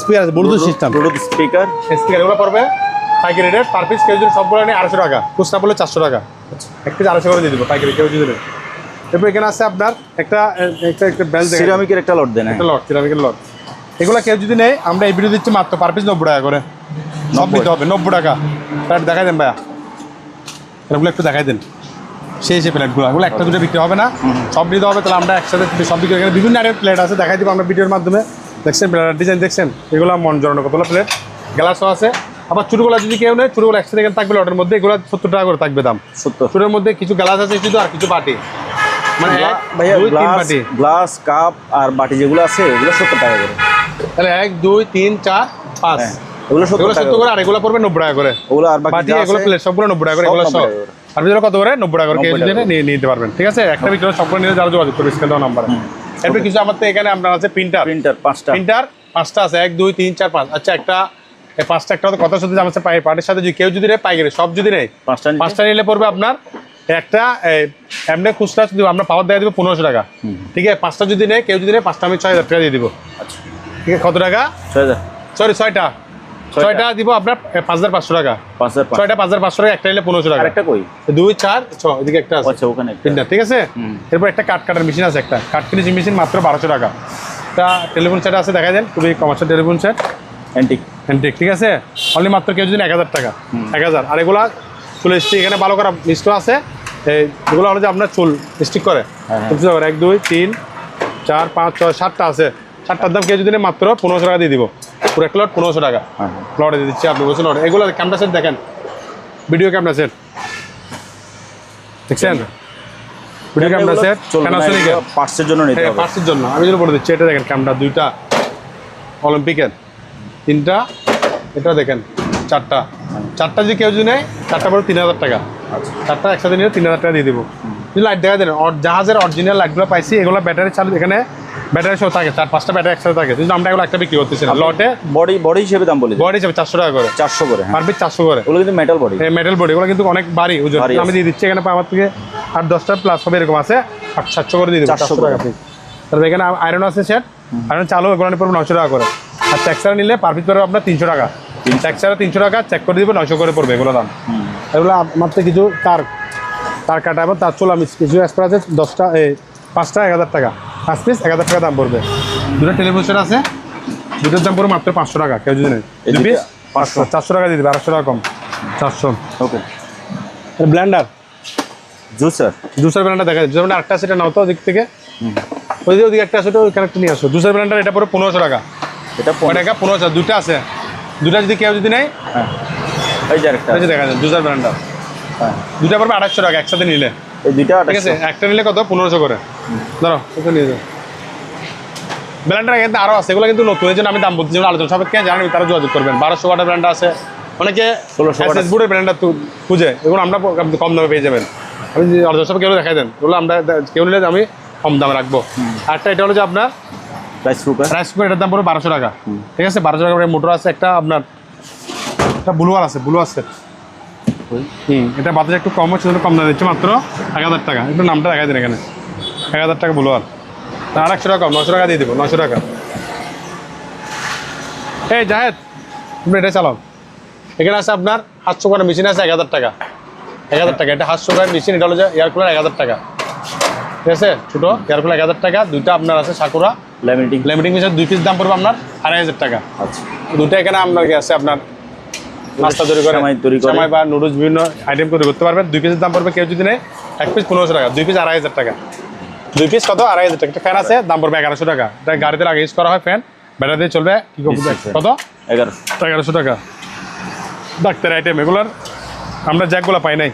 স্পিকার আছে, ব্লুটুথ সিস্টেম, স্পিকার এগুলো পড়বে পাইকারি রেট পার পিস। কেউ যদি সবগুলো নেয় 250 টাকা, খুচরা বললে 400 টাকা। এক পিস 250 করে দিয়ে দিব পাইকারি কেউ যদি নেয়। এরপর এখানে আছে আপনার একটা বেল, সিরামিকের একটা লট দেন। একটা লট, সিরামিকের লট। এগুলো কেউ যদি নেয় আমরা এই ভিডিও দিচ্ছি মাত্র পার পিস 90 টাকা করে। সব নিতে হবে 90 টাকা। প্লেট দেখাই দেন ভাইয়া, এগুলো একটু দেখাই দেন। সেই প্লেটগুলো, এগুলো একটা দুটো বিক্রি হবে না, সব নিতে হবে। তাহলে আমরা একসাথে সব বিক্রি। এখানে বিভিন্ন আইটেম প্লেট আছে, দেখাই দিব আমরা ভিডিওর মাধ্যমে। দেখছেন প্লেটের ডিজাইন দেখছেন, এগুলো মন জড়ানো কতগুলো প্লেট। গ্লাসও আছে। আবার ছোটোগুলো যদি কেউ নেয়, ছোটোগুলো একসাথে এখানে থাকবে লটের মধ্যে। এগুলো 70 টাকা করে থাকবে দাম। 70। ছোটোর মধ্যে কিছু গ্লাস আছে শুধু, আর কিছু বাটি, মানে 1-2-3 বাটি, গ্লাস কাপ আর বাটি যেগুলো আছে এগুলো 70 টাকা করে। তাহলে 1-2-3-4-5 এগুলো 70 করে। আর এগুলো পড়বে 90 টাকা করে। ওগুলো আর বাটি, এগুলো প্লেট সবগুলো 90 টাকা করে। এগুলো সব আপনি যেন কত করে 90 টাকা করে কেউ যদি নিয়ে নিতে পারবেন, ঠিক আছে? একটা বিক্রি সবগুলো নিয়ে যারা যোগাযোগ করবে স্ক্রিনে দেওয়া নাম্বারে। এরপর কিছু আমার তো এখানে আপনার আছে প্রিন্টার 5টা আছে, 1 2 3 4 5। আচ্ছা, একটা এই 5টা একটা কথা শুধু আমার পার্টির সাথে কেউ যদি নেয় পাইকারি, সব যদি নেয় 5টা নিলে পড়বে আপনার একটা এমনি খুচরা যদি আমরা পাওয়ার দিয়ে দিব 1500 টাকা, ঠিক আছে? 5টা যদি নেয় কেউ যদি নেয় 5টা আমি 6000 টাকা দিয়ে দিব। আচ্ছা, ঠিক আছে? কত টাকা? 6000, সরি 6টা দিব আপনার 5500 টাকা। 6টা 5500 টাকা, একটা নিলে 1500 টাকা। একটা কই 2 4 6 এদিকে একটা আছে। আচ্ছা, ওখানে তিনটা, ঠিক আছে? এরপর একটা কাট কাটার মেশিন আছে, একটা কাট ফিনিশিং মেশিন মাত্র 1200 টাকা। একটা টেলিফোন সেট আছে, দেখা দেন, খুবই কমার্শিয়াল টেলিফোন সেট, অ্যান্টিক, ঠিক আছে? অনলি মাত্র কেউ যদি 1000 টাকা, 1000। আর এগুলা চুল স্টিক এখানে ভালো করা মিস্ট আছে, এগুলো হলো যে আপনার চুল স্টিক করে। 1 2 3 4 5 6 7টা আছে, 7টার দাম কেউ যদি নেয় মাত্র 1500 টাকা দিয়ে দিব। পুরো একটা লট 1500 টাকা লটে দিয়ে দিচ্ছি। আপনি বলছেন লটে, এগুলো ক্যামেরা সেট দেখেন, ভিডিও ক্যামেরা সেট দেখছেন, ভিডিও ক্যামেরা সেট পার্টসের জন্য নিতে হবে, পার্টসের জন্য আমি যেটা বলে দিচ্ছি। এটা দেখেন ক্যামেরা 2টা অলিম্পিকের, 3টা, এটা দেখেন 4টা যদি কেউ যদি নেয় 4টা পরে 3000 টাকা। আচ্ছা, 4টা একসাথে নিলে 3000 টাকা দিয়ে দিব। লাইট দেখা দেন, জাহাজের অরিজিনাল লাইটগুলো পাইছি, এগুলো ব্যাটারি চালু, এখানে ব্যাটারি সহ থাকে, 4-5টা ব্যাটারি একসাথে থাকে। কিন্তু আমরা এগুলো একটা বিক্রি করতেছি না লটে, বডি হিসেবে দাম বলি, বডি হিসেবে 400 টাকা করে, 400 করে পার পিস, 400 করে। ওগুলো কিন্তু মেটাল বডি, এগুলো কিন্তু অনেক ভারী ওজন। আমি দিয়ে দিচ্ছি এখানে আমার থেকে 8-10টা প্লাস হবে, এরকম আছে, 700 করে দিয়ে দিব, 400 টাকা পিস। তারপর এখানে আয়রন আছে সেট, আয়রন চালু, এগুলো পড়বে 900 টাকা করে। আর টেক্সচার নিলে পার পিস পড়বে আপনার 300 টাকা, টেক্সচারে 300 টাকা, চেক করে দিব 900 করে পড়বে এগুলো দাম। এগুলো আমার থেকে কিছু তার কাটা এবং তার চুল আমি কিছু এক্সট্রা আছে, 5টা 1000 টাকা, 5 পিস 1000 টাকা দাম পড়বে। 2টা টেলিফোন সেট আছে, 2টার দাম পড়বে মাত্র 500 টাকা, কেউ যদি নেয় 2 পিস 500, 400 টাকা দিয়ে দেবে, 200 টাকা কম, 400। ওকে, ব্লেন্ডার, জুসার ব্লেন্ডার দেখা যাচ্ছে, আরেকটা সেটা নাও তো ওদিক থেকে, ওদিকে একটা আছে, ওই কানেক্ট নিয়ে আসো। জুসার ব্লেন্ডার এটা পড়বে 1500 টাকা, এটা 1500, 2টা আছে, 2টা যদি কেউ যদি নেয়, এই যে আরেকটা দেখা যায় জুসার ব্লেন্ডার, 2টা পড়বে 250 টাকা একসাথে নিলে, এই 2টা, ঠিক আছে? একটা নিলে কত? 1500 করে। ধরো এটা নিয়ে যাও। ব্লেন্ডার কিন্তু আরও আছে, এগুলো কিন্তু নতুন, এই জন্য আমি দাম বলছি, যেমন আলোচনা সবাইকে জানেন, তারা যোগাযোগ করবেন। 1200 ওয়াটের ব্লেন্ডার আছে, অনেকে 1600 বুটের ব্লেন্ডার খুঁজে, এগুলো আমরা কম দামে পেয়ে যাবেন। আমি আলোচনা সবাই কেউ দেখাই দেন, এগুলো আমরা কেউ নিলে আমি কম দামে রাখবো। আরেকটা এটা হলো যে আপনার রাইস কুকার, এটার দাম পড়বে 1200 টাকা, ঠিক আছে? 1200 টাকা করে মোটর আছে, একটা আপনার একটা ব্লুয়ার আছে, এটা বাতাস একটু কম হচ্ছে, কম দাম দিচ্ছে, মাত্র 1000 টাকা। একটু নামটা দেখাই দেন এখানে, 1000 টাকা ব্লুয়ার, 800 টাকা কম, 900 টাকা দিয়ে দেবো, 900 টাকা। এই জাহেদ, তুমি এটা চালাও। এখানে আছে আপনার 700 করে মেশিন আছে, 1000 টাকা, 1000 টাকা। এটা 700 করে মেশিন, এটা হলো যে এয়ার কুলার 1000 টাকা, ঠিক আছে? ছোটো এয়ার কুলার 1000 টাকা। 2টা আপনার আছে সাকুরা ল্যামিনেটিং মেশিন, 2 পিস দাম পড়বে আপনার 2500 টাকা। আচ্ছা, 2টা এখানে আপনার আছে, আপনার নাস্তা তৈরি করে, সময় বা নুডলস বিভিন্ন আইটেম তৈরি করতে পারবেন। 2 পিসের দাম পড়বে কেউ যদি নেয় 1 পিস 1500 টাকা, 2 পিস 2500 টাকা। 2 পিস কত? 2500 টাকা। একটা ফ্যান আছে, দাম পড়বে 1100 টাকা। এটা গাড়িতে আগে ইউজ করা হয়, ফ্যান ব্যাটারি দিয়ে চলবে, কি কত? 1100 টাকা। ডাক্তার আইটেম, এগুলোর আমরা জ্যাকগুলো পাই নাই,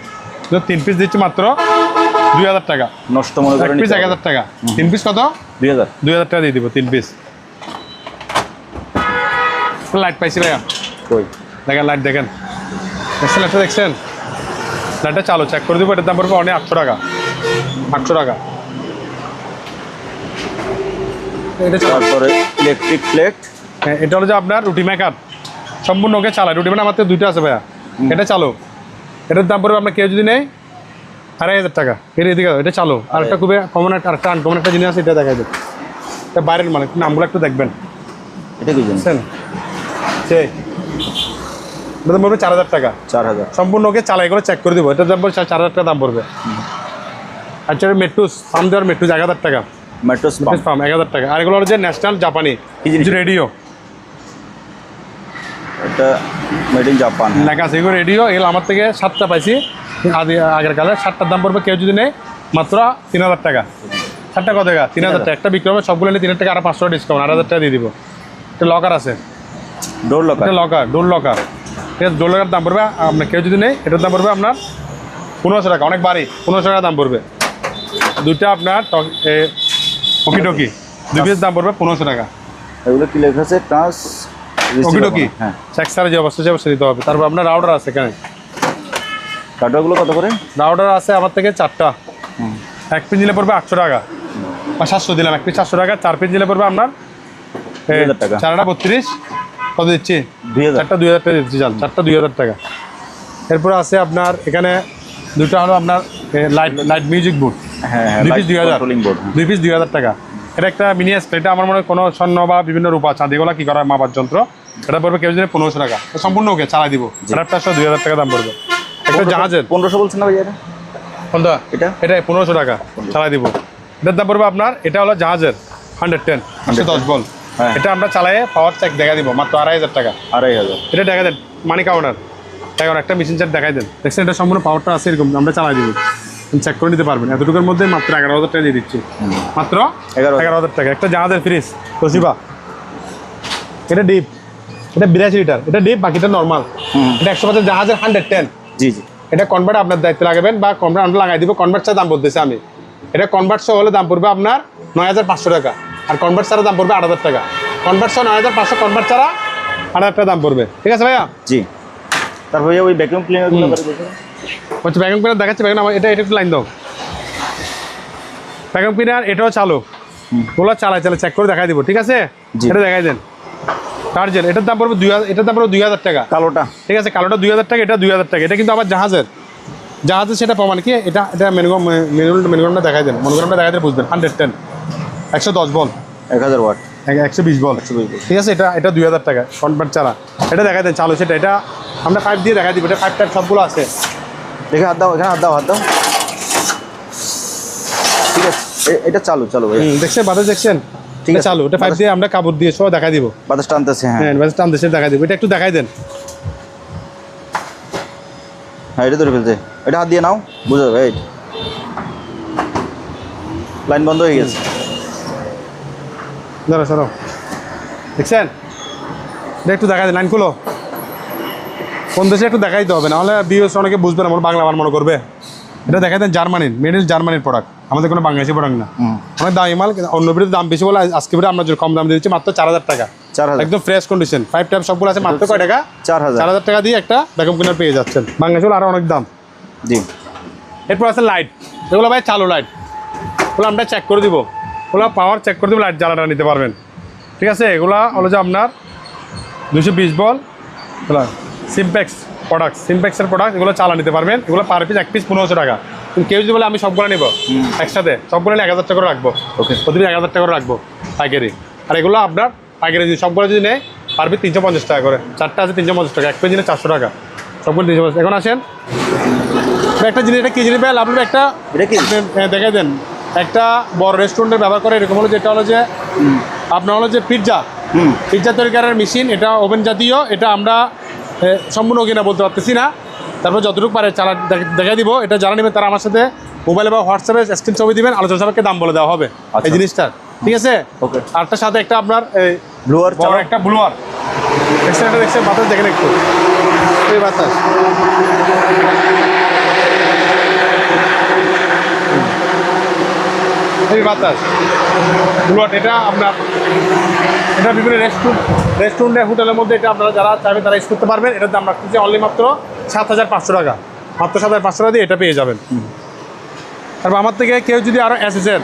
3 পিস দিচ্ছি মাত্র 2000 টাকা, নষ্ট মনে করেন, 1 পিস 1000 টাকা, 3 পিস কত? 2000 টাকা দিয়ে দিব 3 পিস। লাইট পাইছি ভাইয়া, কই দেখেন, লাইট দেখেন, লাইটটা দেখছেন? লাইটটা চালু, চেক করে দিব। এটার দাম পড়বে অনেক 800 টাকা, 800 টাকা। এটা তারপরে ইলেকট্রিক প্লেট, হ্যাঁ, এটা হলো যে আপনার রুটি মেকার, সম্পূর্ণ ওকে চালায়। রুটি মানে আমার তো 2টা আছে ভাইয়া, এটা চালু, এটার দাম পড়বে আপনার কেউ যদি নেয় 2500 টাকা। এদিকে এটা চালু। আর একটা খুবই কমন, একটা আনকমন একটা জিনিস আছে, এটা দেখা যায়, এটা বাইরের মানে, নামগুলো একটু দেখবেন। এটা কি জানেন? সেই এটা দাম পড়বে 4000 টাকা, 4000 সম্পূর্ণ ওকে চালাই, এগুলো চেক করে দেবো। এটার দাম পড়বে 4000 টাকা দাম পড়বে। আচ্ছা, মেট্রুস ফার্ম দেওয়ার মেট্রুস 1000 টাকা, মেট্রুস ফার্ম 1000 টাকা। আর এগুলো হচ্ছে ন্যাশনাল জাপানি রেডিও, এটা মেড ইন জাপান লেখা আছে। এগুলো রেডিও, এগুলো আমার থেকে 7টা পাইছি আগের কালে। 7টার দাম পড়বে কেউ যদি নেয় মাত্র 3000 টাকা। 7টা কত টাকা? 3000 টাকা। একটা বিক্রি হবে, সবগুলো নিয়ে 3000 টাকা, আর 500 ডিসকাউন্ট, 8000 টাকা দিয়ে দিব। এটা লকার আছে, ডোর লকার, ডোর লকার, ঠিক আছে? ডোর লকার দাম পড়বে আপনার কেউ যদি নেয়, এটার দাম পড়বে আপনার 1500 টাকা, অনেক ভারী, 1500 টাকা দাম পড়বে। 2টা আপনার টকি টকি, 2 পিসের দাম পড়বে 1500 টাকা। এগুলো কি লেখা আছে? টকি টকি, হ্যাঁ, চেক সারা যে অবস্থা দিতে হবে। তারপর আপনার রাউটার আছে এখানে, রাউটারগুলো কত করে? রাউটার আছে আমার থেকে 4টা, এক পিস নিলে পড়বে 800 টাকা বা 700 দিলাম, এক পিস 400 টাকা, 4 পিস নিলে পড়বে আপনার 2000 টাকা। 4টা 32 কত দিচ্ছি? 2000। 4টা 2000 টাকা দিচ্ছি, চাল 4টা 2000 টাকা। এরপরে আছে আপনার এখানে দুটো হলো আপনার লাইট মিউজিক বোর্ড, হ্যাঁ হ্যাঁ, 2 পিস 2000, কন্ট্রোলিং বোর্ড। 2 পিস 2000 টাকা। এটা একটা মিনি স্প্রে, এটা আমার মনে হয় কোনো স্বর্ণ বা বিভিন্ন রূপা চাঁদি এগুলো কি করা মাপার যন্ত্র, এটা পড়বে কেউ যদি 1500 টাকা, তো সম্পূর্ণ ওকে চালাই দিব। এটা 2000 টাকা দাম পড়বে। একটা জাহাজের 1500 বলছেন না ভাই এটা? কোনটা? এটা? এটা 1500 টাকা চালাই দিব। এটার দাম পড়বে আপনার, এটা হলো জাহাজের 110 110 বল। হ্যাঁ। এটা আমরা চালায়ে পাওয়ার চেক দেখা দিব মাত্র 2500 টাকা। 2500। এটা দেখা দেন মানি কাউন্টার, এখন একটা মেশিন চার্ট দেখাই দেন, দেখছেন এটা সম্পূর্ণ পাওয়ারটা আছে এরকম, আমরা চালাই দিব, চেক করে নিতে পারবেন। এতটুকুর মধ্যে মাত্র 11000 টাকা দিয়ে দিচ্ছি, মাত্র 11000 টাকা। একটা জাহাজের ফ্রিজ তোশিবা, এটা ডিপ, এটা 82 লিটার, এটা ডিপ, বাকিটা নর্মাল। এটা 150 জাহাজের 110। জি জি। এটা কনভার্ট আপনার দায়িত্ব লাগাবেন বা কনভার্ট আমরা লাগাই দিব। কনভার্ট ছাড়া দাম বলতেছি আমি, এটা কনভার্ট সহ হলে দাম পড়বে আপনার 9500 টাকা, আর কনভার্ট ছাড়া দাম পড়বে 8000 টাকা। কনভার্ট সহ 9500, কনভার্ট ছাড়া 8000 টাকা দাম পড়বে। ঠিক আছে ভাইয়া? জি। তারপর ভাইয়া ওই ভ্যাকুয়াম ক্লিনারগুলো করে দেখুন। হচ্ছে ভ্যাকুয়াম ক্লিনার দেখাচ্ছি, ভ্যাকুয়াম এটা একটু লাইন দাও। ভ্যাকুয়াম ক্লিনার এটাও চালু, ওগুলো চালাই চেক করে দেখাই দিব। ঠিক আছে, এটা দেখাই দেন। টার্জেন এটার দাম পড়বে 2000, এটার দাম পড়বে 2000 টাকা। কালোটা? ঠিক আছে, কালোটা 2000 টাকা, এটা 2000 টাকা। এটা কিন্তু আবার জাহাজের সেটা প্রমাণ কি, এটা মেনুগ্রামটা দেখাই দেন, মনোগ্রামটা দেখাই দেন বুঝবেন। 110 110 বল, 1000 ওয়াট, 120 বল। ঠিক আছে, এটা 2000 টাকা কনভার্ট ছাড়া। এটা দেখাই দেন চালু, সেটা এটা আমরা 5 দিয়ে দেখাই দিব। এটা 5 টাইপ সবগুলো আছে। দেখে হাত দাও, এখানে হাত দাও, হাত দাও। ঠিক আছে, এটা চালু ভাইয়া। দেখছেন বাতাস, দেখছেন? ঠিক আছে, চালু। এটা 5 দিয়ে আমরা কাপড় দিয়ে সব দেখাই দিব। বাতাস টানতেছে। হ্যাঁ, বাতাস টানতেছে, দেখাই দিব। এটা একটু দেখাই দেন। হ্যাঁ, এটা ধরে ফেলছে। এটা হাত দিয়ে নাও, বুঝা যাবে। এই লাইন বন্ধ হয়ে গেছে। ধরো সরো, দেখছেন? এটা একটু দেখাই দেন, লাইন খুলো। কোন দেশে একটু দেখাইতে হবে, নাহলে বিএস অনেকে বুঝবে না, আমার বাংলা মনে করবে। এটা দেখাই দেন জার্মানির, মেড ইন জার্মানির প্রোডাক্ট, আমাদের কোনো বাংলাদেশি প্রোডাক্ট না। অনেক দামি মাল, অন্য ভিডিওতে দাম বেশি বলে আজকে ভিডিও আমরা কম দাম দিয়ে দিচ্ছি, মাত্র 4000 টাকা। 4000 একদম ফ্রেশ কন্ডিশন, 5 টাইপ সবগুলো আছে। মাত্র কয় টাকা? 4000 টাকা দিয়ে একটা ভ্যাকুয়াম ক্লিনার পেয়ে যাচ্ছেন। বাংলাদেশে আরও অনেক দাম। জি। এরপর আছে লাইট, এগুলো ভাই চালু লাইট, ওগুলো আমরা চেক করে দিব, ওগুলো পাওয়ার চেক করে দিব, লাইট জ্বালাটা নিতে পারবেন। ঠিক আছে, এগুলো হলো যে আপনার 220 বল সিমপ্যাক্স প্রোডাক্ট, সিমপ্যাক্সের প্রোডাক্ট, এগুলো চালা নিতে পারবেন। এগুলো পার পিস এক পিস 1500 টাকা। কিন্তু কেউ যদি বলে আমি সবগুলো নেবো একসাথে, সবগুলো নিয়ে 1000 টাকা করে রাখবো। ওকে, প্রতিদিন 1000 টাকা করে রাখবো পাইকারি। আর এগুলো আপনার পাইকারি যদি সবগুলো যদি নেয় পার পিস 350 টাকা করে। 4টা আছে 350 টাকা, এক পিস নিলে 400 টাকা, সবগুলো 350। এখন আসেন একটা জিনিস, এটা কি জিনিস ভাই আপনার একটা দেখাই দেন। একটা বড় রেস্টুরেন্টে ব্যবহার করে এরকম হলো, যেটা হলো যে আপনার হলো যে পিৎজা তৈরি করার মেশিন, এটা ওভেন জাতীয়। এটা আমরা সম্পূর্ণ কিনা বলতে পারতেছি না, তারপর যতটুকু পারে চালা দেখাই দিব। এটা যারা নেবে তারা আমার সাথে মোবাইলে বা হোয়াটসঅ্যাপে স্ক্রিন ছবি দিবেন, আলোচনা সাপেক্ষে দাম বলে দেওয়া হবে এই জিনিসটার। ঠিক আছে, ওকে। আরটার সাথে একটা আপনার ব্লুয়ার, বড় একটা ব্লুয়ার দেখছেন, এটা দেখছেন বাতাস দেখেন একটু, এই বাতাস এই বাতাস ব্লুয়ার। এটা আপনার এটা বিভিন্ন রেস্টুরেন্টে হোটেলের মধ্যে এটা আপনারা যারা চাইবে তারা ইউজ করতে পারবেন। এটার দাম রাখতেছে অনলি মাত্র 7500 টাকা, মাত্র 7500 টাকা দিয়ে এটা পেয়ে যাবেন। তারপর আমার থেকে কেউ যদি আরও এসেছেন,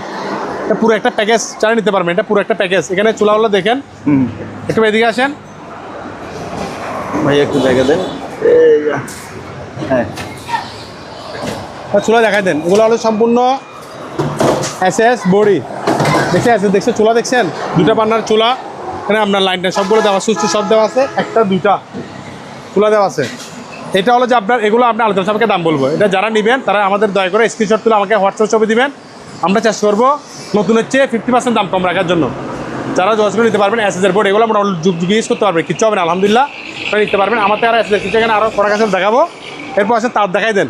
এটা পুরো একটা প্যাকেজ চালিয়ে নিতে পারবেন। এটা পুরো একটা প্যাকেজ। এখানে চুলাগুলো দেখেন, একটু এদিকে আসেন ভাই, একটু জায়গা দেন। হ্যাঁ, চুলা দেখাই দেন। এগুলো হলো সম্পূর্ণ এসএস বডি, দেখছেন চুলা দেখছেন, 2টা বার্নার চুলা। এখানে আপনার লাইনটা সবগুলো দেওয়া, সুইচ সব দেওয়া আছে, 1টা 2টা চুলা দেওয়া আছে। এটা হলো যে আপনার এগুলো আপনার আলোচনা সাপেক্ষে দাম বলবো। এটা যারা নেবেন তারা আমাদের দয়া করে স্ক্রিনশট তুলে আমাকে হোয়াটসঅ্যাপ ছবি দিবেন, আমরা চেষ্টা করবো নতুনের চেয়ে 50% দাম কম রাখার জন্য। যারা যোগাযোগ করে নিতে পারবেন এসএসের বোর্ড, এগুলো আমরা যুগ ইউজ করতে পারবেন, কিচ্ছু হবে না, আলহামদুলিল্লাহ আপনারা নিতে পারবেন। আমার থেকে আর এসএসের কিছু এখানে আরও কড়া কাছে দেখাবো। এরপর আছে তার দেখাই দেন,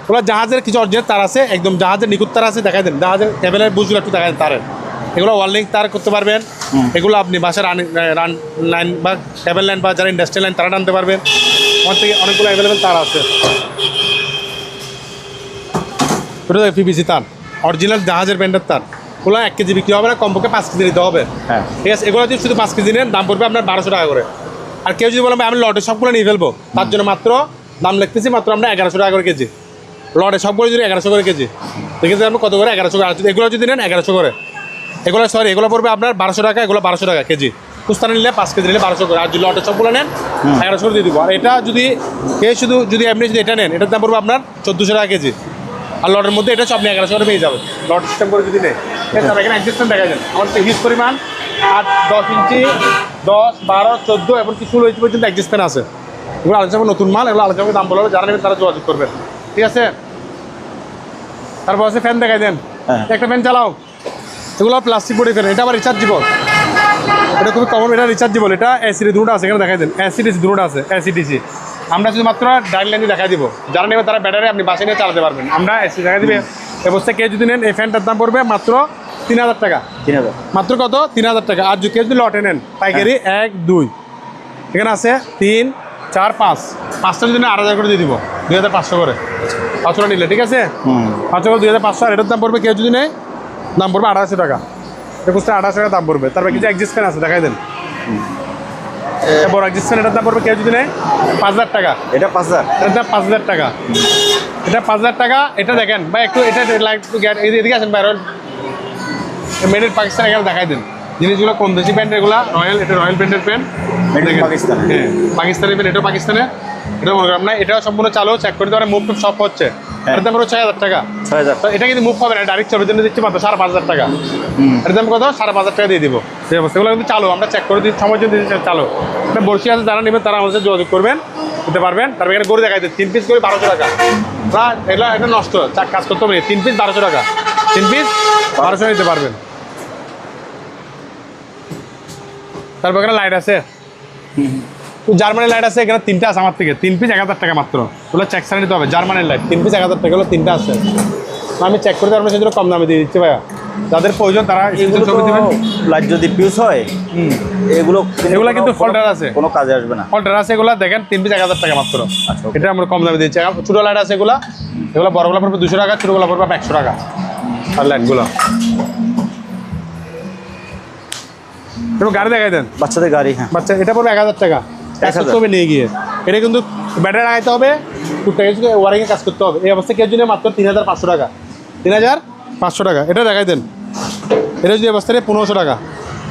ওগুলো জাহাজের কিছু অরিজিনাল তার আছে, একদম জাহাজের নিখুঁত তার আছে, দেখাই দেন। জাহাজের কেবেলের বুঝগুলো একটু দেখাই দেন তারের, এগুলো ওয়ার্ল্ডিং তার করতে পারবেন। এগুলো আপনি বাসার রান লাইন বা কেবেল লাইন বা যারা ইন্ডাস্ট্রিয়াল লাইন তারা টানতে পারবেন। আমার থেকে অনেকগুলো অ্যাভেলেবেল তার আছে। ওটা পিভিসি তার, অরিজিনাল জাহাজের ব্র্যান্ডের তার। ওগুলো 1 কেজি বিক্রি হবে না, কমপক্ষে 5 কেজি নিতে হবে। হ্যাঁ, ঠিক আছে, এগুলো যদি শুধু 5 কেজি নেন দাম পড়বে আপনার 1200 টাকা করে। আর কেউ যদি বলেন আমি লটে সবগুলো নিয়ে ফেলবো, তার জন্য মাত্র দাম লিখতেছি মাত্র আমরা 1100 টাকা করে কেজি। লটে সবগুলো যদি 1100 করে কেজি, দেখেছি আপনি কত করে 1100 করে। আর এগুলো যদি নেন 1100 করে, এগুলো সরি এগুলো পড়বে আপনার 1200 টাকা, এগুলো 1200 টাকা কেজি। কুস্তানা নিলে 5 কেজি নিলে 1200 করে, আর যদি লটে সবগুলো নেন 1100 করে দিয়ে দিব। আর এটা যদি শুধু যদি আপনি যদি এটা নেন, এটার দাম পড়বে আপনার 1400 টাকা কেজি। আর লটের মধ্যে এটা আপনি 1100 করে পেয়ে যাবেন লট সিস্টেম করে যদি নেন। এখানে অ্যাডজাস্টমেন্ট দেখা যায় আমার তো হিউজ পরিমাণ 8, 10 ইঞ্চি, 10, 12, 14 এমনকি 16 ইঞ্চি পর্যন্ত অ্যাডজাস্টমেন্ট আছে। এগুলো আলোচনা নতুন মাল, এগুলো আলোচনা দাম বলবে, যারা নেবেন তারা যোগাযোগ করবেন, ঠিক আছে। তারপর আছে ফ্যান দেখাই দেন, একটা ফ্যান চালাও। এগুলো প্লাস্টিক বডি ফ্যান, এটা আবার রিচার্জেবল, এটা খুবই কমন, এটা রিচার্জেবল। এটা এসিডি দুটো আছে, এখানে দেখাই দেন এসিডিসি দুটো আছে, এসিডিসি। আমরা শুধুমাত্র ডাইরেক্ট লাইনে দেখাই দিব, যারা নেবেন তারা ব্যাটারি আপনি বাসে নিয়ে চালাতে পারবেন। আমরা এসি দেখাই দিবে অবস্থায় কেউ যদি নেন এই ফ্যানটার দাম পড়বে মাত্র 3000 টাকা। 3000 মাত্র কত? 3000 টাকা। আর যদি কেউ যদি লটে নেন পাইকারি 1, 2 এখানে আছে 3, 4, 5, 5টা যদি 8000 করে দিয়ে দিব, 2500 করে 500 নিলে, ঠিক আছে। 500 করে 2500। আর এটার দাম পড়বে কেউ যদি নেয় দাম পড়বে 2800 টাকা। এটা বুঝতে 2800 টাকা দাম পড়বে। তারপরে কিছু অ্যাডজাস্ট ফ্যান আছে দেখাই দেন, বড় অ্যাডজাস্ট ফ্যান, এটার দাম পড়বে কেউ যদি নেয় 5000 টাকা। এটা 5000, এটার দাম 5000 টাকা। এটা 5000 টাকা। এটা দেখেন ভাই একটু, এটা লাইট এদিকে আসেন ভাই, মেড ইন পাকিস্তান এখানে দেখাই দেন জিনিসগুলো কোন দেশি ব্র্যান্ড, এগুলো রয়্যাল, এটা রয়্যাল ব্র্যান্ডের পেন, পাকিস্তান। হ্যাঁ পাকিস্তানি পেন, এটাও পাকিস্তানে, এটা মনে করেন না, এটাও সম্পূর্ণ চালু, চেক করে দেওয়ার মুভ সব হচ্ছে। এটার দাম হলো 6000 টাকা। 6000, এটা কিন্তু মুভ হবে না, ডাইরেক্ট চলার জন্য দিচ্ছি মাত্র 5500 টাকা। এটার দাম কত? 5500 টাকা দিয়ে দিব। সেই অবস্থা এগুলো কিন্তু চালু, আমরা চেক করে দিচ্ছি, সময় জন্য দিচ্ছি চালু। এটা বর্ষি আছে, যারা নেবেন তারা আমাদের সাথে যোগাযোগ করবেন, দিতে পারবেন। তারপরে এখানে গরু দেখাই দিচ্ছে 3 পিস করে 1200 টাকা। এগুলো এটা নষ্ট, কাজ করতে হবে, 3 পিস 1200 টাকা, 3 পিস 1200 নিতে পারবেন। তারপর এখানে লাইট আছে, জার্মানির লাইট আছে, এখানে 3টা আছে আমার থেকে, 3 পিস 1000 টাকা মাত্র। ওগুলো চেক ছাড়া নিতে হবে, জার্মানির লাইট 3 পিস 1000 টাকা, হলো 3টা আছে। আমি চেক করে তারপরে সেগুলো কম দামে দিয়ে দিচ্ছি ভাইয়া, যাদের প্রয়োজন তারা লাইট যদি পিউস হয় এগুলো কিন্তু ফল্টার আছে, কোনো কাজে আসবে না। ফল্টার আছে, এগুলো দেখেন 3 পিস 1000 টাকা মাত্র। আচ্ছা, এটা আমরা কম দামে দিচ্ছি। ছোটো লাইট আছে এগুলো বড়গুলো পড়বে 200 টাকা, ছোটোগুলো পড়বে 100 টাকা। আর লাইটগুলো এবার গাড়ি দেখাই দেন, বাচ্চাদের গাড়ি, হ্যাঁ বাচ্চা, এটা পড়বে 1000 টাকা। কাজ করতে হবে নিয়ে গিয়ে, এটা কিন্তু ব্যাটারি লাগাইতে হবে, টুকটাক ওয়ারিংয়ে কাজ করতে হবে। এই অবস্থায় কেউ জন্য মাত্র 3500 টাকা, 3500 টাকা। এটা দেখাই দেন, এটা যদি অবস্থায় 1500 টাকা,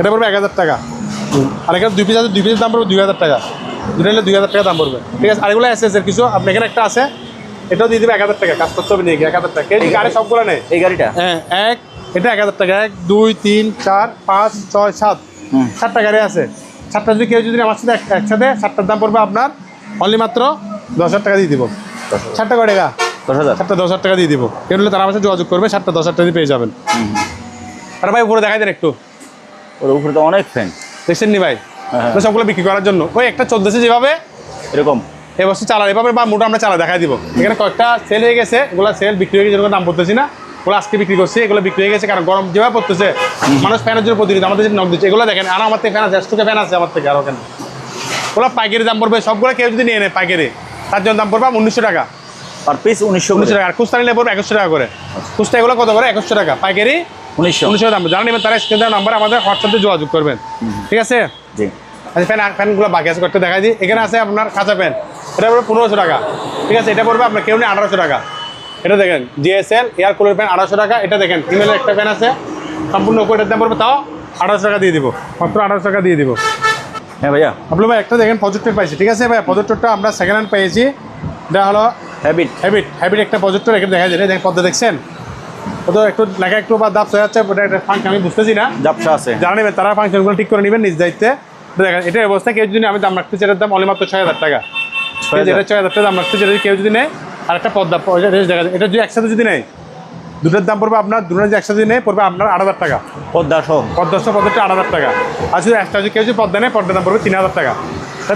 এটা পড়বে 1000 টাকা। আর এখানে 2 পিস আছে, 2 পিসের দাম পড়বে 2000 টাকা, দুটো নিলে 2000 টাকা দাম পড়বে, ঠিক আছে। আর এগুলো এসে কিছু আপনি এখানে একটা আছে, এটাও দিয়ে দেবে 1000 টাকা, কাজ করতে হবে নিয়ে গিয়ে 1000 টাকা। এই গাড়ি সবগুলো নেই, এই গাড়িটা, হ্যাঁ এটা 1000 টাকা। 1, 2, 3, 4, 5, 6, 7, 7টা গাড়ি আছে। 7টা যদি কেউ যদি আমার সাথে একসাথে 7টার দাম পড়বে আপনার অনলি মাত্র 10,000 টাকা দিয়ে দিব। 7টা কয় টাকা? 10,000। 7টা 10,000 টাকা দিয়ে দিব। কেউ নিলে তারা আমার সাথে যোগাযোগ করবে, 7টা 10,000 টাকা দিয়ে পেয়ে যাবেন। আর ভাই উপরে দেখাই দেন একটু, ওর উপরে তো অনেক ফ্যান দেখছেন নি ভাই, সবগুলো বিক্রি করার জন্য। ওই একটা 14 যেভাবে এরকম এই বছর চালা, এভাবে বা মোটা আমরা চালা দেখাই দিব। এখানে কয়েকটা সেল হয়ে গেছে, এগুলো সেল বিক্রি হয়ে গেছে, যেরকম দাম বলতেছি না, ওগুলো আজকে বিক্রি করছি। এগুলো বিক্রি হয়ে গেছে কারণ গরম যেভাবে পড়তেছে, মানুষ ফ্যানের জন্য প্রতিনিধি আমাদের নক দিচ্ছে। এগুলো দেখেন, আর আমার থেকে ফ্যান আছে, একশো ফ্যান আছে আমার থেকে, আর ওখানে ওগুলো পাইকারি দাম পড়বে সবগুলো। কেউ যদি নিয়ে নেয় পাইকারি, তার জন্য দাম পড়বে 1900 টাকা পার পিস, 1900 টাকা। আর খুচরা নিলে পড়বে 2100 টাকা করে। খুচরা এগুলো কত করে? 2100 টাকা, পাইকারি 1900 দাম। যারা নেবেন তারা স্ক্রিন দেওয়ার নাম্বার আমাদের হোয়াটসঅ্যাপে যোগাযোগ করবেন, ঠিক আছে। জি, আচ্ছা ফ্যানগুলো বাকি আছে, কয়েকটা দেখাই দিই। এখানে আছে আপনার কাঁচা ফ্যান, এটা পড়বে 1500 টাকা, ঠিক আছে। এটা পড়বে আপনার কেউ নেই 1800 টাকা। এটা দেখেন জিএসএল এয়ার কুলার ফ্যান 1800 টাকা। এটা দেখেন ফিমেলের একটা ফ্যান আছে সম্পূর্ণ উপর, এটার দাম পড়বে তাও 1800 টাকা দিয়ে দিব, মাত্র 1800 টাকা দিয়ে দিব। হ্যাঁ ভাইয়া, আপনি ভাই একটা দেখেন প্রজেক্টর পাইছি, ঠিক আছে ভাই। প্রজেক্টরটা আমরা সেকেন্ড হ্যান্ড পেয়েছি, এটা হলো হ্যাবিট একটা প্রজেক্টর। এখানে দেখা যায়, দেখেন পদ্মা দেখছেন, কত একটু লেখা একটু বা দাপ হয়ে যাচ্ছে, ওটা একটা ফাংশন আমি বুঝতেছি না, জাপসা আছে। যারা নেবেন তারা ফাংশনগুলো ঠিক করে নেবেন নিজ দায়িত্বে। দেখেন এটার অবস্থা কেউ যদি আমি দাম রাখতেছি, এটার দাম অনলি মাত্র 6000 টাকা। এটা 6000 টাকা দাম রাখতেছি, এটা কেউ যদি নেয়। আর একটা পদ্মা দেখা যায়, এটা যদি একসাথে যদি নেয়, দুটোর দাম পড়বে আপনার, দুটো যদি একসাথে যদি নেয় পড়বে আপনার 8000 টাকা। পদ্মা সহ পদ্মাটা 8000 টাকা। আর যদি একটা যদি কেউ যদি পদ্মা নেয়, পদ্মার দাম পড়বে 3000 টাকা।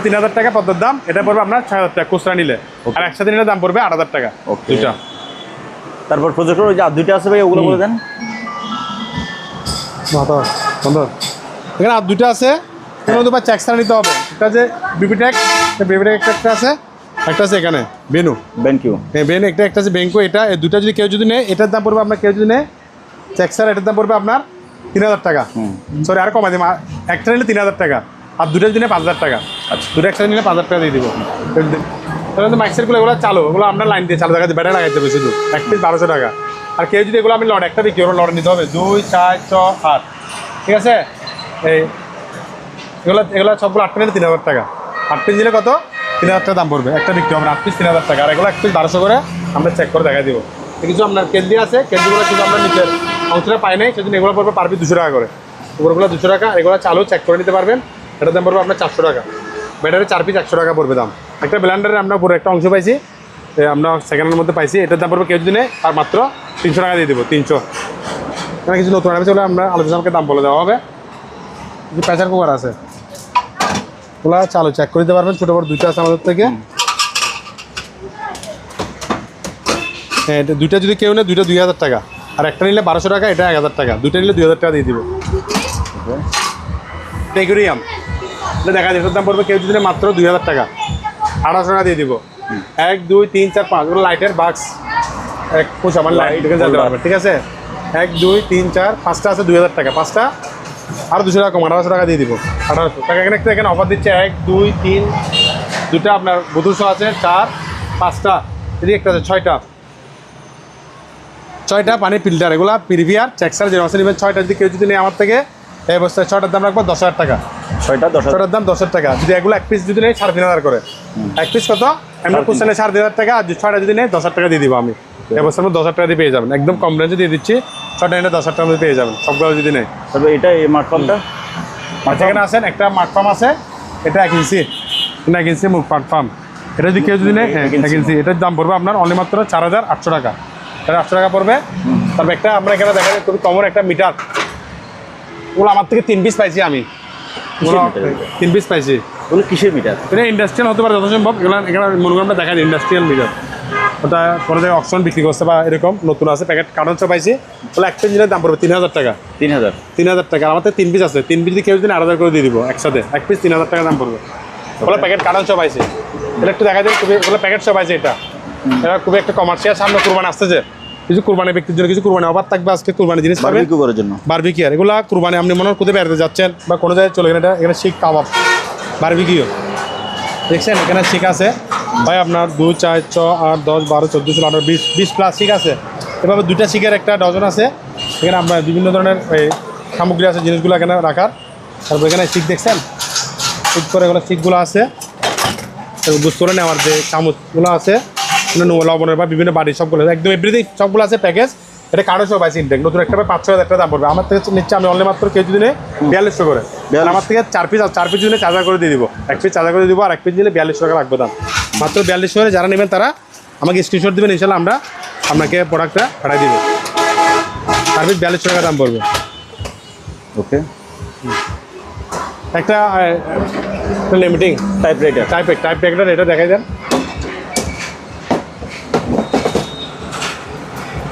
3000 টাকা পদ্মার দাম, এটা পড়বে আপনার 6000 টাকা খুচরা নিলে। আর একসাথে নিলে দাম পড়বে 8000 টাকা দুইটা। তারপর প্রজেক্টর ওই যে আর দুইটা আছে ভাই, ওগুলো বলে দেন। এখানে আর দুইটা আছে, দুবার চেক ছাড়া নিতে হবে। একটা যে বিবিটেক একটা আছে, একটা আছে এখানে বেনু বেনকিউ, হ্যাঁ বেনু একটা আছে বেঙ্কো। এটা এই দুটা যদি কেউ যদি নেয়, এটার দাম পড়বে আপনার, কেউ যদি নেয় চেক ছাড়া, এটার দাম পড়বে আপনার 3000 টাকা। সরি আর কমাই দিব, একটা নিলে 3000 টাকা, আর দুটো যদি নেয় 5000 টাকা। আচ্ছা, দুটো একসাথে নিলে 5000 টাকা দিয়ে দিব। তাহলে মাইক্সেরগুলো এগুলো চালু, ওগুলো আমরা লাইন দিয়ে চালু দেখাচ্ছি, ব্যাটারি লাগাইতে হবে শুধু, এক পিস 1200 টাকা। আর কেউ যদি এগুলো আমি লট একটা বিক্রি করবো, লট নিতে হবে 2, 4, 6, 8, ঠিক আছে? এই এগুলো সবগুলো 8 পিস নিলে 3000 টাকা, 8 পিস নিলে কত? 3000 টাকা দাম পড়বে, একটা বিক্রি হবে 8 পিস 3000 টাকা। আর এগুলো এক পিস 1200 করে আমরা চেক করে দেখাই দিব। কিছু আপনার কেন্দ্রি আছে, কেন্দ্রিগুলো কিন্তু আমরা নিচের অংশটা পাই নাই, সেজন্য এগুলো পড়বে পার পিস 200 টাকা করে, উপরগুলো 200 টাকা। এগুলো চালু চেক করে নিতে পারবেন, এটার দাম পড়বে আপনার 400 টাকা। ব্যাটারি 4 পিস 100 টাকা পড়বে দাম। একটা ব্লেন্ডারে আমরা পুরো একটা অংশ পাইছি, আমরা সেকেন্ডের মধ্যে পাইছি, এটার দাম পড়বে কেউ যদি নেই আর মাত্র 300 টাকা দিয়ে দেবো, 300। এখানে কিছু নতুন আইটেম চলে, আমরা আলোচনাকে দাম বলে দেওয়া হবে। কিছু প্রেসার কুকার আছে, ওগুলো চালু চেক করে দিতে পারবেন, ছোটো বড় দুইটা আছে আমাদের থেকে। হ্যাঁ, এটা দুইটা যদি কেউ নেয়, দুইটা 2000 টাকা, আর একটা নিলে 1200 টাকা, এটা 1000 টাকা, দুইটা নিলে 2000 টাকা দিয়ে দিব। টেকুরিয়াম এটা দেখা যায়, এটার দাম পড়বে কেউ যদি নেয় মাত্র 2000 টাকা, 1800 টাকা দিয়ে দিব। 1, 2, 3, 4, 5 ওগুলো লাইটের বাক্স, এক পুষ আমার লাইট যেতে পারবে, ঠিক আছে? 1, 2, 3, 4, 5টা আছে 2000 টাকা, 5টা আরও 200 টাকা কম, 1800 টাকা দিয়ে দিব। 1800 টাকা এখানে অফার দিচ্ছে 1, 2, 3, দুটা আপনার বোতলশো আছে, 4, 5টা, এদিকে একটা আছে 6টা পানি ফিল্টার, এগুলো প্রিভিয়ার চেকসার যে মাসে নেবেন 6টা, যদি কেউ যদি নেই আমার থেকে এই অবস্থায় 6টার দাম রাখবো 10,000 টাকা। 6টার দাম 10,000 টাকা, যদি এগুলো এক পিস যদি নেই 3500 করে, এক পিস কত আমরা কুশনে 3500 টাকা, আর 6টা যদি নেই 10,000 টাকা দিয়ে দিব আমি। এবছর 10,000 টাকা দিয়ে পেয়ে যাবেন, একদম কম রেঞ্জে দিয়ে দিচ্ছি, 6টা এনে 10,000 টাকা পেয়ে যাবেন সবগুলো যদি নেই। তবে এটা এই মাঠপাম্পটা এখানে আছেন, একটা মাঠপাম্প আছে, এটা 1 ইঞ্চি মুখ মাঠপাম্প, এটা যদি কেউ যদি নেই 1 ইঞ্চি, এটার দাম পড়বে আপনার অনলি মাত্র 4800 টাকা, 800 টাকা পড়বে। তারপর একটা আমরা এখানে দেখা যায় খুবই কমন একটা মিটার, ওগুলো আমার থেকে 3 পিস পাইছি আমি, 3 পিস পাইছি। ওগুলো কিসের মিটার? এটা ইন্ডাস্ট্রিয়াল হতে পারে যত সম্ভব, এগুলো এখানে মনে করি আমরা দেখা যায় ইন্ডাস্ট্রিয়াল মিটার, ওটা কোনো জায়গায় অপশন বিক্রি করছে বা এরকম নতুন আছে, প্যাকেট কার্টন সব পাইছি, ওগুলো এক পিস দাম পড়বে 3000 টাকা। 3000 টাকা, আমার থেকে 3 পিস আছে, 3 পিস যদি কেউ যদি 8000 করে দিয়ে দিব একসাথে, এক পিস 3000 টাকা দাম পড়বে। ওগুলো প্যাকেট কার্টন সব পাইছে, এটা একটু দেখা যায় খুবই, ওগুলো প্যাকেট সব পাইছে, এটা খুবই একটা কমার্শিয়াল, সামনে কুরবানি আসতেছে, কিছু কুরবানি ব্যক্তির জন্য কিছু কুরবানি অফার থাকবে, আজকে কুরবানি জিনিস পাবেন বারবিকিউ করার জন্য, বারবিকিউ। আর এগুলো কুরবানি আপনি মনে হয় কোথায় বেড়াতে যাচ্ছেন বা কোনো জায়গায় চলে গেলেন, এটা এখানে শিক কাবাব বারবিকিউ দেখছেন, এখানে শিক আছে ভাই আপনার 2, 4, 6, 8, 10, 12, 14, 16, 18, 20 প্লাস শিক আছে। এভাবে 2টা শিকের একটা ডজন আছে, এখানে আপনার বিভিন্ন ধরনের এই সামগ্রী আছে, জিনিসগুলো এখানে রাখার। তারপর এখানে শিক দেখছেন, শিক করে এগুলো শিকগুলো আছে, বুঝ করে নেওয়ার যে চামচগুলো আছে, লবণের বা বিভিন্ন বাড়ি সবগুলো একদম এভরিথিং সবগুলো আছে প্যাকেজ। এটা কারো সব আছে ইনটেক, নতুন একটা 5-6 টাকা দাম পড়বে, আমার থেকে নিচ্ছে আমি অনলি মাত্র কেজি দিনে 4200 করে, আমার থেকে 4 পিস দিনে 4000 করে দিয়ে দিব, এক পিস 4000 করে দিব, আর এক পিস দিলে 4200 টাকা রাখবো দাম, মাত্র 4200 করে। যারা নেবেন তারা আমাকে স্ক্রিনশট দেবেন, ইনশাল্লাহ আমরা আপনাকে প্রোডাক্টটা পাঠিয়ে দিব, 4 পিস 4200 টাকা দাম পড়বে। ওকে, একটা লিমিটিং টাইপ রেটার এটা দেখাই দেন,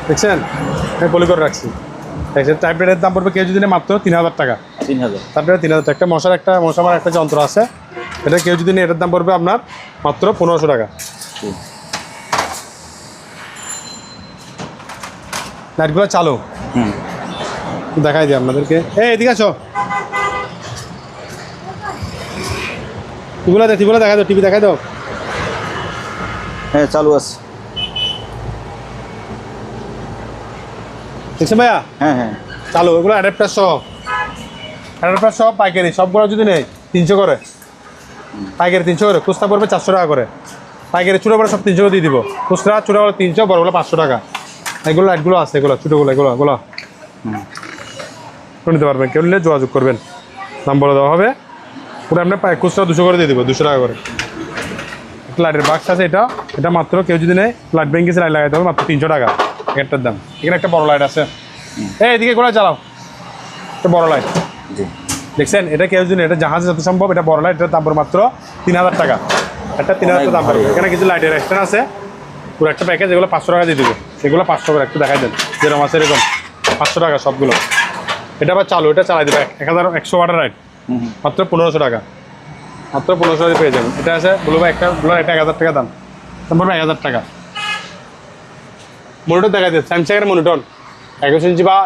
দেখছেন আমি পলি করে রাখছি। টাইপ রেটারের দাম পড়বে কেউ যদি মাত্র 3000 টাকা, 3000, তারপরে 3000 টাকা। মশা মারার একটা যন্ত্র আছে, এটা কেউ যদি নেই, এটার দাম পড়বে আপনার মাত্র 1500 টাকা। লাইটগুলো চালু দেখাই দিই আপনাদেরকে, এদিকে আসো, টিভিগুলো দেখাই দাও, টিভি দেখাই দাও, হ্যাঁ চালু আছে, দেখছেন ভাইয়া? হ্যাঁ চালু, এগুলো অ্যাডাপ্টার সহ পাইকারি, সবগুলো যদি নেই 300 করে, পাইকারি 300 করে, খুচরা পড়বে 400 টাকা করে, পাইকারি ছোটো বড় সব 300 করে দিয়ে দিব, খুচরা ছোটো বড় 300, বড়গুলো 500 টাকা। এগুলো লাইটগুলো আছে, এগুলো ছোটোগুলো, এগুলো নিতে পারবেন, কেউ নিলে যোগাযোগ করবেন, দাম বলে দেওয়া হবে, পুরো আপনার খুচরা 200 করে দিয়ে দেবো, 200 টাকা করে। একটা লাইটের বাক্স আছে, এটা মাত্র কেউ যদি নেই লাইট ব্যাঙ্কিসে লাইট লাগাইতে হবে, মাত্র 300 টাকা একটার দাম। এখানে একটা বড় লাইট আছে, এদিকে করে চালাও, একটা বড় লাইট দেখছেন, এটা কেউ যদি, এটা জাহাজে যত সম্ভব, এটা বড় লাইট, এটার দাম পড়বে মাত্র 3000 টাকা, একটা 3000 টাকা দাম পড়বে। এখানে কিছু লাইটের এক্সট্রা আছে, পুরো একটা প্যাকেজ, এগুলো 500 টাকা দিয়ে দেবো, এগুলো 500 করে একটু দেখাই দেন, যেরকম আছে এরকম 500 টাকা সবগুলো। এটা আবার চালু, এটা চালাই দেবে 1100 ওয়াটের লাইট, মাত্র 1500 টাকা, মাত্র 1500 টাকা পেয়ে যাবেন। এটা আছে ব্লু একটা 1000 টাকা দাম, দাম পড়বে 1000 টাকা। মনিটর দেখাই দেয়, স্যামসাংয়ের মনিটর 21 ইঞ্চি বা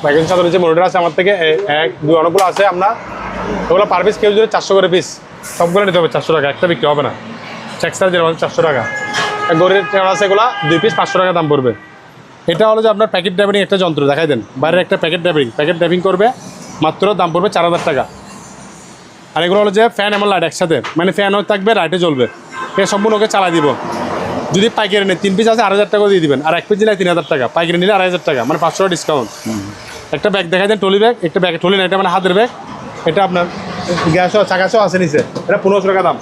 21 ইঞ্চি 7 ইঞ্চি মনিটর আছে আমার থেকে, 1, 2 অনেকগুলো আছে। আমরা ওগুলো পার পিস কেউ যদি 400 করে পিস, সবগুলো নিতে হবে 400 টাকা, একটা বিক্রি হবে না। চেক্সার যেরকম 400 টাকা। গড়ের চেয়ার আছে এগুলো 2 পিস 500 টাকা দাম পড়বে। এটা হলো যে আপনার প্যাকেট ড্রাইভিং একটা যন্ত্র দেখাই দেন, বাইরের একটা প্যাকেট ড্রাইভিং করবে, মাত্র দাম পড়বে 4000 টাকা। আর এগুলো হলো যে ফ্যান এবং লাইট একসাথে, মানে ফ্যানও থাকবে লাইটে জ্বলবে, এ সম্পূর্ণ ওকে চালাই দিব। যদি পাইকারি নেই 3 পিস আছে 8000 টাকা দিয়ে দিবেন, আর 1 পিস নিলে 3000 টাকা, পাইকারি নিলে 2500 টাকা, মানে 500 টাকা ডিসকাউন্ট। একটা ব্যাগ দেখাই দেন, ট্রলি ব্যাগ, একটা ব্যাগ ট্রলি না, এটা মানে হাতের ব্যাগ, এটা আপনার গ্যাসও চাকাশও আছে নিচে, এটা 1500 টাকা দাম,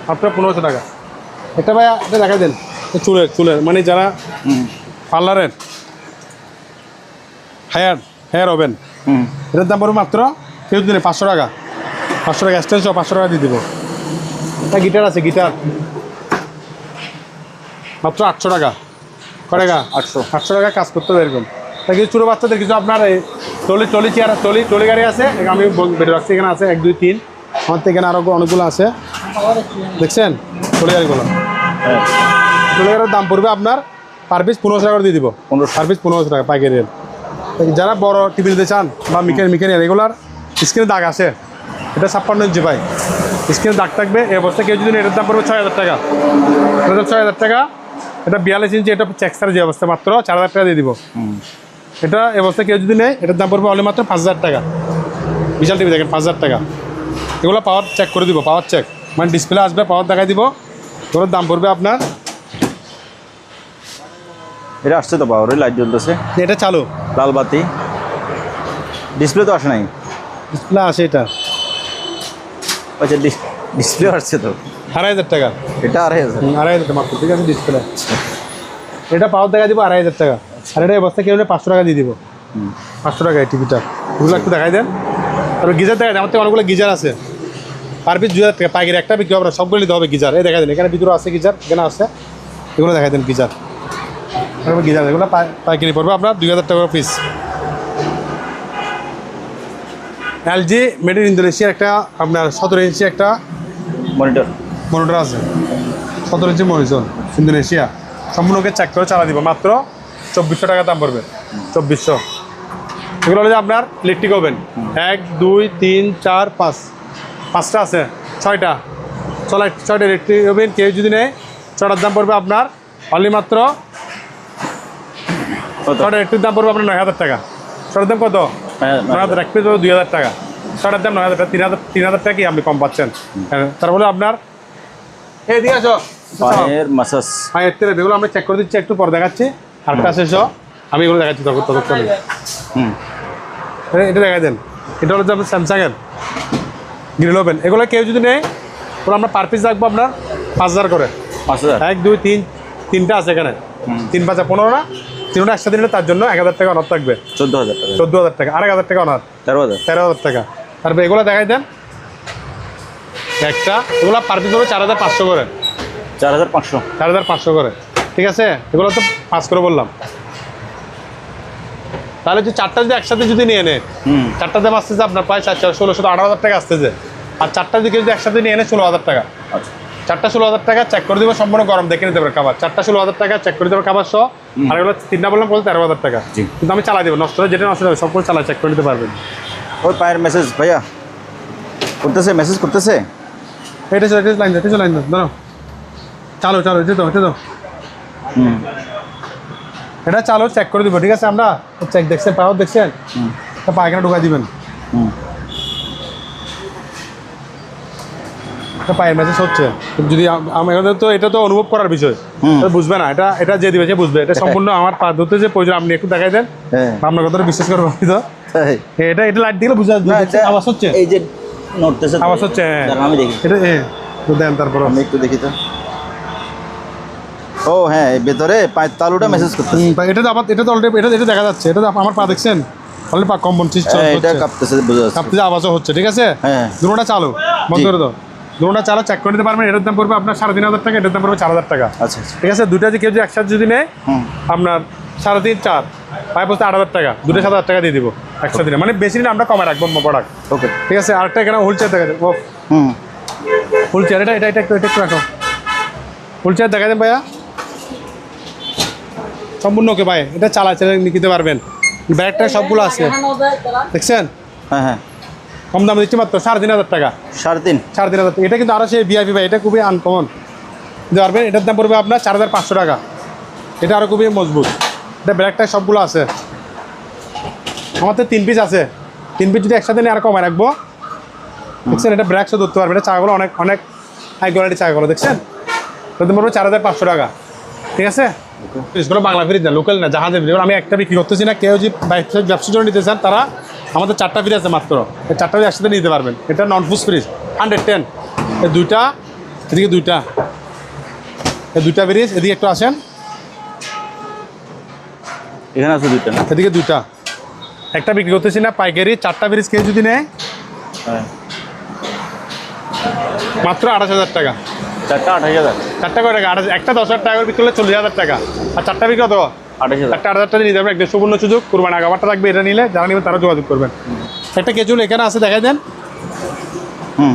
মাত্র 1500 টাকা। এটা ভাইয়া এটা দেখাই দেন, চুলের মানে যারা পার্লারের হেয়ার ওভেন, এটার দাম পড়বে মাত্র কেউ দিনে 500 টাকা, 500 টাকা এক্সটেন্স 500 টাকা দিয়ে দিব। এটা গিটার আছে, গিটার মাত্র 800 টাকা, কয় টাকা 800 টাকা কাজ করতে হবে এরকম। তা কিছু ছোটো বাচ্চাদের কিছু আপনার এই ট্রলি গাড়ি আছে, আমি বেড়ে রাখছি, এখানে আছে 1 2 3, আমার তো এখানে আরও অনেকগুলো আছে, দেখছেন ট্রলি গাড়িগুলো। ট্রলি গাড়ির দাম পড়বে আপনার পার পিস 1500 টাকা দিয়ে দিব, পার পিস 1500 টাকা পাইকারি রেট। যারা বড় টিভি নিতে চান বা মিকেনিয়াল রেগুলার স্ক্রিনে দাগ আছে, এটা 56 ইঞ্চি ভাই, স্ক্রিনে দাগ থাকবে। এই অবস্থায় কেউ যদি এটার দাম পড়বে 6000 টাকা, 6000 টাকা। এটা 42 ইঞ্চি, এটা চেক্সার যে অবস্থা, মাত্র 4000 টাকা দিয়ে দিব। এটা এই অবস্থায় কেউ যদি নেয় এটার দাম পড়বে অনলি মাত্র 5000 টাকা। বিশাল টিভি দেখেন 5000 টাকা। এগুলো পাওয়ার চেক করে দিব, পাওয়ার চেক মানে ডিসপ্লে আসবে, পাওয়ার দেখাই দিব। এগুলোর দাম পড়বে আপনার, এটা আসছে তো পাওয়ার, লাইট জ্বলতেছে, এটা চালু লাল বাতি, ডিসপ্লে তো আসে নাই, ডিসপ্লে আসে এটা, আচ্ছা ডিসপ্লে আসছে তো 2500 টাকা। এটা 2500, 2500 টাকা মাত্র, ঠিক আছে ডিসপ্লে। এটা পাওয়ার দেখা দিব 2500 টাকা। আর এটা এই অবস্থা কেউ 500 টাকা দিয়ে দিব, 500 টাকা এই টিভিটা। ওগুলো একটু দেখাই দেন। তারপর গিজার দেখাই দেন, আমার থেকে অনেকগুলো গিজার আছে, পার পিস 2000 টাকা পাইকারি, একটা বিক্রি হবে না, সবগুলো নিতে হবে গিজার। এই দেখাই দেন, এখানে ভিতরে আছে গিজার, এখানে আছে, এগুলো দেখাই দেন গিজার। তারপর গিজার এগুলো পাইকারি পড়বে আপনার 2000 টাকা পিস। এলজি মেড ইন ইন্দোনেশিয়ার একটা আপনার 17 ইঞ্চি একটা মনিটর আছে, 17 ইঞ্চি মনিটর ইন্দোনেশিয়া, সম্পূর্ণকে চেক করে চালা দিব, মাত্র 2400 টাকা দাম পড়বে, 2400। এগুলো হলো যে আপনার ইলেকট্রিক ওভেন, 1 2 3 4 5, 5টা আছে, 6টা ইলেকট্রিক ওভেন। কেউ যদি নেয় 6টার দাম পড়বে আপনার অনলি মাত্র, 6টা ইলেকট্রিক দাম পড়বে আপনার 9000 টাকা। 6টার দাম কত? 9000, 1 পিস 2000 টাকা, 6টার দাম 9000 টাকা, 3000 টাকা কি আপনি কম পাচ্ছেন। তারপরে আপনার এই দিয়ে আসো পায়ের মাসাজ, পায়ের তেল, এগুলো আমরা চেক করে দিচ্ছি, একটু পরে দেখাচ্ছি। আরেকটা শেষ আমি এগুলো দেখাচ্ছি ততক্ষণ। এটা দেখাই দেন, এটা হলো যে আপনার স্যামসাংয়ের গ্রিল ওভেন। এগুলো কেউ যদি নেয় ওগুলো আমরা পার পিস রাখবো আপনার 5000 করে, 5000, 1 2 3, 3টা আছে এখানে, 3 5 15 না, 3টা একসাথে নিলে তার জন্য 1000 টাকা অনার থাকবে, 14000 টাকা, 14000 টাকা, আর 1000 টাকা অনার, 13000 টাকা। তারপরে এগুলো দেখাই দেন একটা, এগুলো পার পিস হবে 4500 করে, 4500 করে, ঠিক আছে। এগুলো তো 5 করে বললাম। তাহলে যে 4টা যদি একসাথে যদি নিয়ে নেয়, 4টার দাম আসতেছে আপনার প্রায় 1600 18,000 টাকা আসতেছে। আর 4টা যদি কেউ যদি একসাথে নিয়ে নেয় 16000 টাকা, আচ্ছা 4টা 16000 টাকা চেক করে দেবো, সম্পূর্ণ গরম দেখে নিতে পারবে খাবার। 4টা 16000 টাকা চেক করে দেবো খাবার সহ। আর এগুলো 3টা বললাম 13000 টাকা, কিন্তু আমি চালাই দেবো, নষ্ট হলে যেটা নষ্ট হবে সবগুলো চালাই চেক করে নিতে পারবেন। ওই পায়ের মেসেজ ভাইয়া করতেছে, মেসেজ করতেছে, এটা লাইন দাও, চালো এটা তো এটা চালো চেক করে দিব, ঠিক আছে। আমরা চেক দেখছেন, পাওয়ার দেখছেন, পায়খানা ঢুকাই দিবেন, পায়ের মেসেজ হচ্ছে। যদি আমাদের তো এটা তো অনুভব করার বিষয়, বুঝবে না, এটা যে দিবে সে বুঝবে। এটা সম্পূর্ণ আমার পা ধরতে যে প্রয়োজন, আপনি একটু দেখাই দেন, আপনার কথাটা বিশ্বাস করবো তো। এটা লাইট দিলে বুঝা আওয়াজ হচ্ছে, এই যে নড়তেছে আওয়াজ হচ্ছে, আমি দেখি এটা দেন, তারপর আমি একটু দেখি তো। ও হ্যাঁ, ভেতরে পায়ের তালুটা মেসেজ করতেছে, এটা তো অলরেডি এটা দেখা যাচ্ছে, এটা আমার পা দেখছেন অলরেডি পা কম্বন এটা কাঁপতেছে, বোঝা যাচ্ছে, কাঁপতেছে, আওয়াজও হচ্ছে, ঠিক আছে। হ্যাঁ, দুটোটা চালু বন্ধ করে দাও, দুটোটা চালু চেক করে দিতে পারবেন। এটার দাম পড়বে আপনার 3500 টাকা, এটার দাম পড়বে 4000 টাকা, আচ্ছা ঠিক আছে। দুইটা যে কেউ যদি একসাথে যদি নেয় আপনার 3.5 4 পায়ে বলতে 8000 টাকা, দুটো 7000 টাকা দিয়ে দিব একসাথে দিনে, মানে বেশি দিনে আমরা কমে রাখবো প্রোডাক্ট, ওকে ঠিক আছে। আরেকটা এখানে হুইল চেয়ার দেখা যায়, হুইল চেয়ার, এটা একটু রাখো, হুইল চেয়ার দেখা দেন ভাইয়া, সম্পূর্ণ ওকে ভাই, এটা চালা নিতে পারবেন। ব্যাগটা সবগুলো আছে দেখছেন, হ্যাঁ কম দামে দিচ্ছি মাত্র 3500 টাকা, 3.5 3500 টাকা। এটা কিন্তু আরো সেই ভিআইপি ভাই, এটা খুবই আনকমন, দিতে পারবেন। এটার দাম পড়বে আপনার 4500 টাকা। এটা আরও খুবই মজবুত। এটা ব্ল্যাকটায় সবগুলো আছে, আমার তো 3 পিস আছে। 3 পিস যদি একসাথে নিয়ে আর কমায় রাখবো, দেখছেন এটা ব্র্যাকসও ধরতে পারবে। এটা চাকাগুলো অনেক অনেক হাই কোয়ালিটি চাকাগুলো, দেখছেন এটার দাম পড়বে 4500 টাকা। ঠিক আছে, ফ্রিজগুলো বাংলা ফ্রিজ না, লোকাল না, জাহাজের ফ্রিজ। আমি একটা বিক্রি করতেছি না, কেউ যদি ব্যবসার জন্য নিতে চান তারা আমাদের 4টা ফ্রিজ আছে মাত্র, এই 4টা ফ্রিজ একসাথে নিতে পারবেন। এটা নন ফুস ফ্রিজ 110, এই 2টা, এদিকে 2টা, এই 2টা ফ্রিজ। এদিকে একটু আসেন, এখানে আছে 2টা, এদিকে 2টা। একটা বিক্রি করতেছি না, পাইকারি 4টা ফ্রিজ কেউ যদি নেয় মাত্র 28,000 টাকা। 4টা 28,000, 4টা করে টাকা, একটা 10,000 টাকা করে বিক্রি করলে 40,000 টাকা। আর 4টা বিক্রি কত? 28,000। একটা 8,000 টাকা নিতে পারবেন, একদম সুবর্ণ সুযোগ। কুরবানি আগাবারটা থাকবে, এটা নিলে যারা নেবেন তারা যোগাযোগ করবেন। একটা কেজুল এখানে আছে, দেখাই দেন,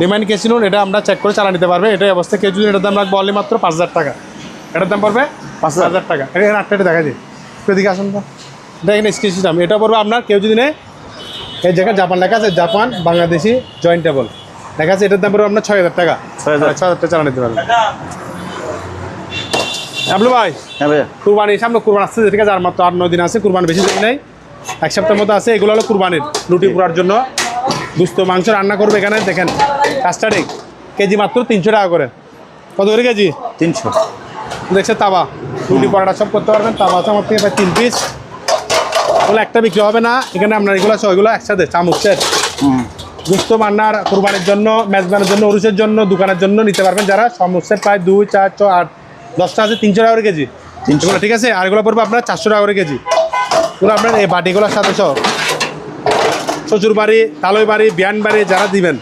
রিমাইন কেসিনুন। এটা আমরা চেক করে চালা নিতে পারবে। এটা অবস্থা কেজুল, এটার দাম রাখবো অনলি মাত্র 5,000 টাকা। এটার দাম পড়বে 5,000 টাকা। এখানে 8টা দেখা যায়, এদিকে আসুন তো, এটা এখানে স্ক্রিন সিস্টেম। এটা পড়বে আপনার, কেউ যদি নেয়, এই জায়গায় জাপান লেখা আছে, জাপান বাংলাদেশি জয়েন্ট টেবল লেখা আছে। এটার দাম পড়বে আপনার 6,000 টাকা। 6,000 টাকা চালা নিতে পারবেন। আবলু ভাই, হ্যাঁ ভাইয়া, কুরবানি সামনে, কুরবান আসছে, ঠিক আছে, আর মাত্র 8-9 দিন আছে। কুরবানি বেশি দিন নেই, 1 সপ্তাহের মতো আছে। এগুলো হলো কুরবানির রুটি পুরার জন্য দুস্থ মাংস রান্না করবে। এখানে দেখেন কাস্টার্ডিং কেজি মাত্র 300 টাকা করে। কত করে কেজি? 300। দেখছে তাওয়া, রুটি পরাটা সব করতে পারবেন। তাওয়া আছে আমার থেকে প্রায় 3 পিস। ওগুলো একটা বিক্রি হবে না এখানে, আপনার এগুলো আছে, ওইগুলো একসাথে চামচ সেট। দুস্থ রান্নার কুরবানির জন্য, মেজবানের জন্য, উরুষের জন্য, দোকানের জন্য নিতে পারবেন যারা। চামচ সেট প্রায় 2, 4, 6, 8, 10টা আছে 300 টাকা করে কেজি। এগুলো ঠিক আছে। আর এগুলো পড়বে আপনার 400 টাকা করে কেজি। এগুলো আপনার এই বাটিগুলোর সাথে সব শ্বশুর বাড়ি, তালই বাড়ি, বিয়ান বাড়ি যারা দিবেন,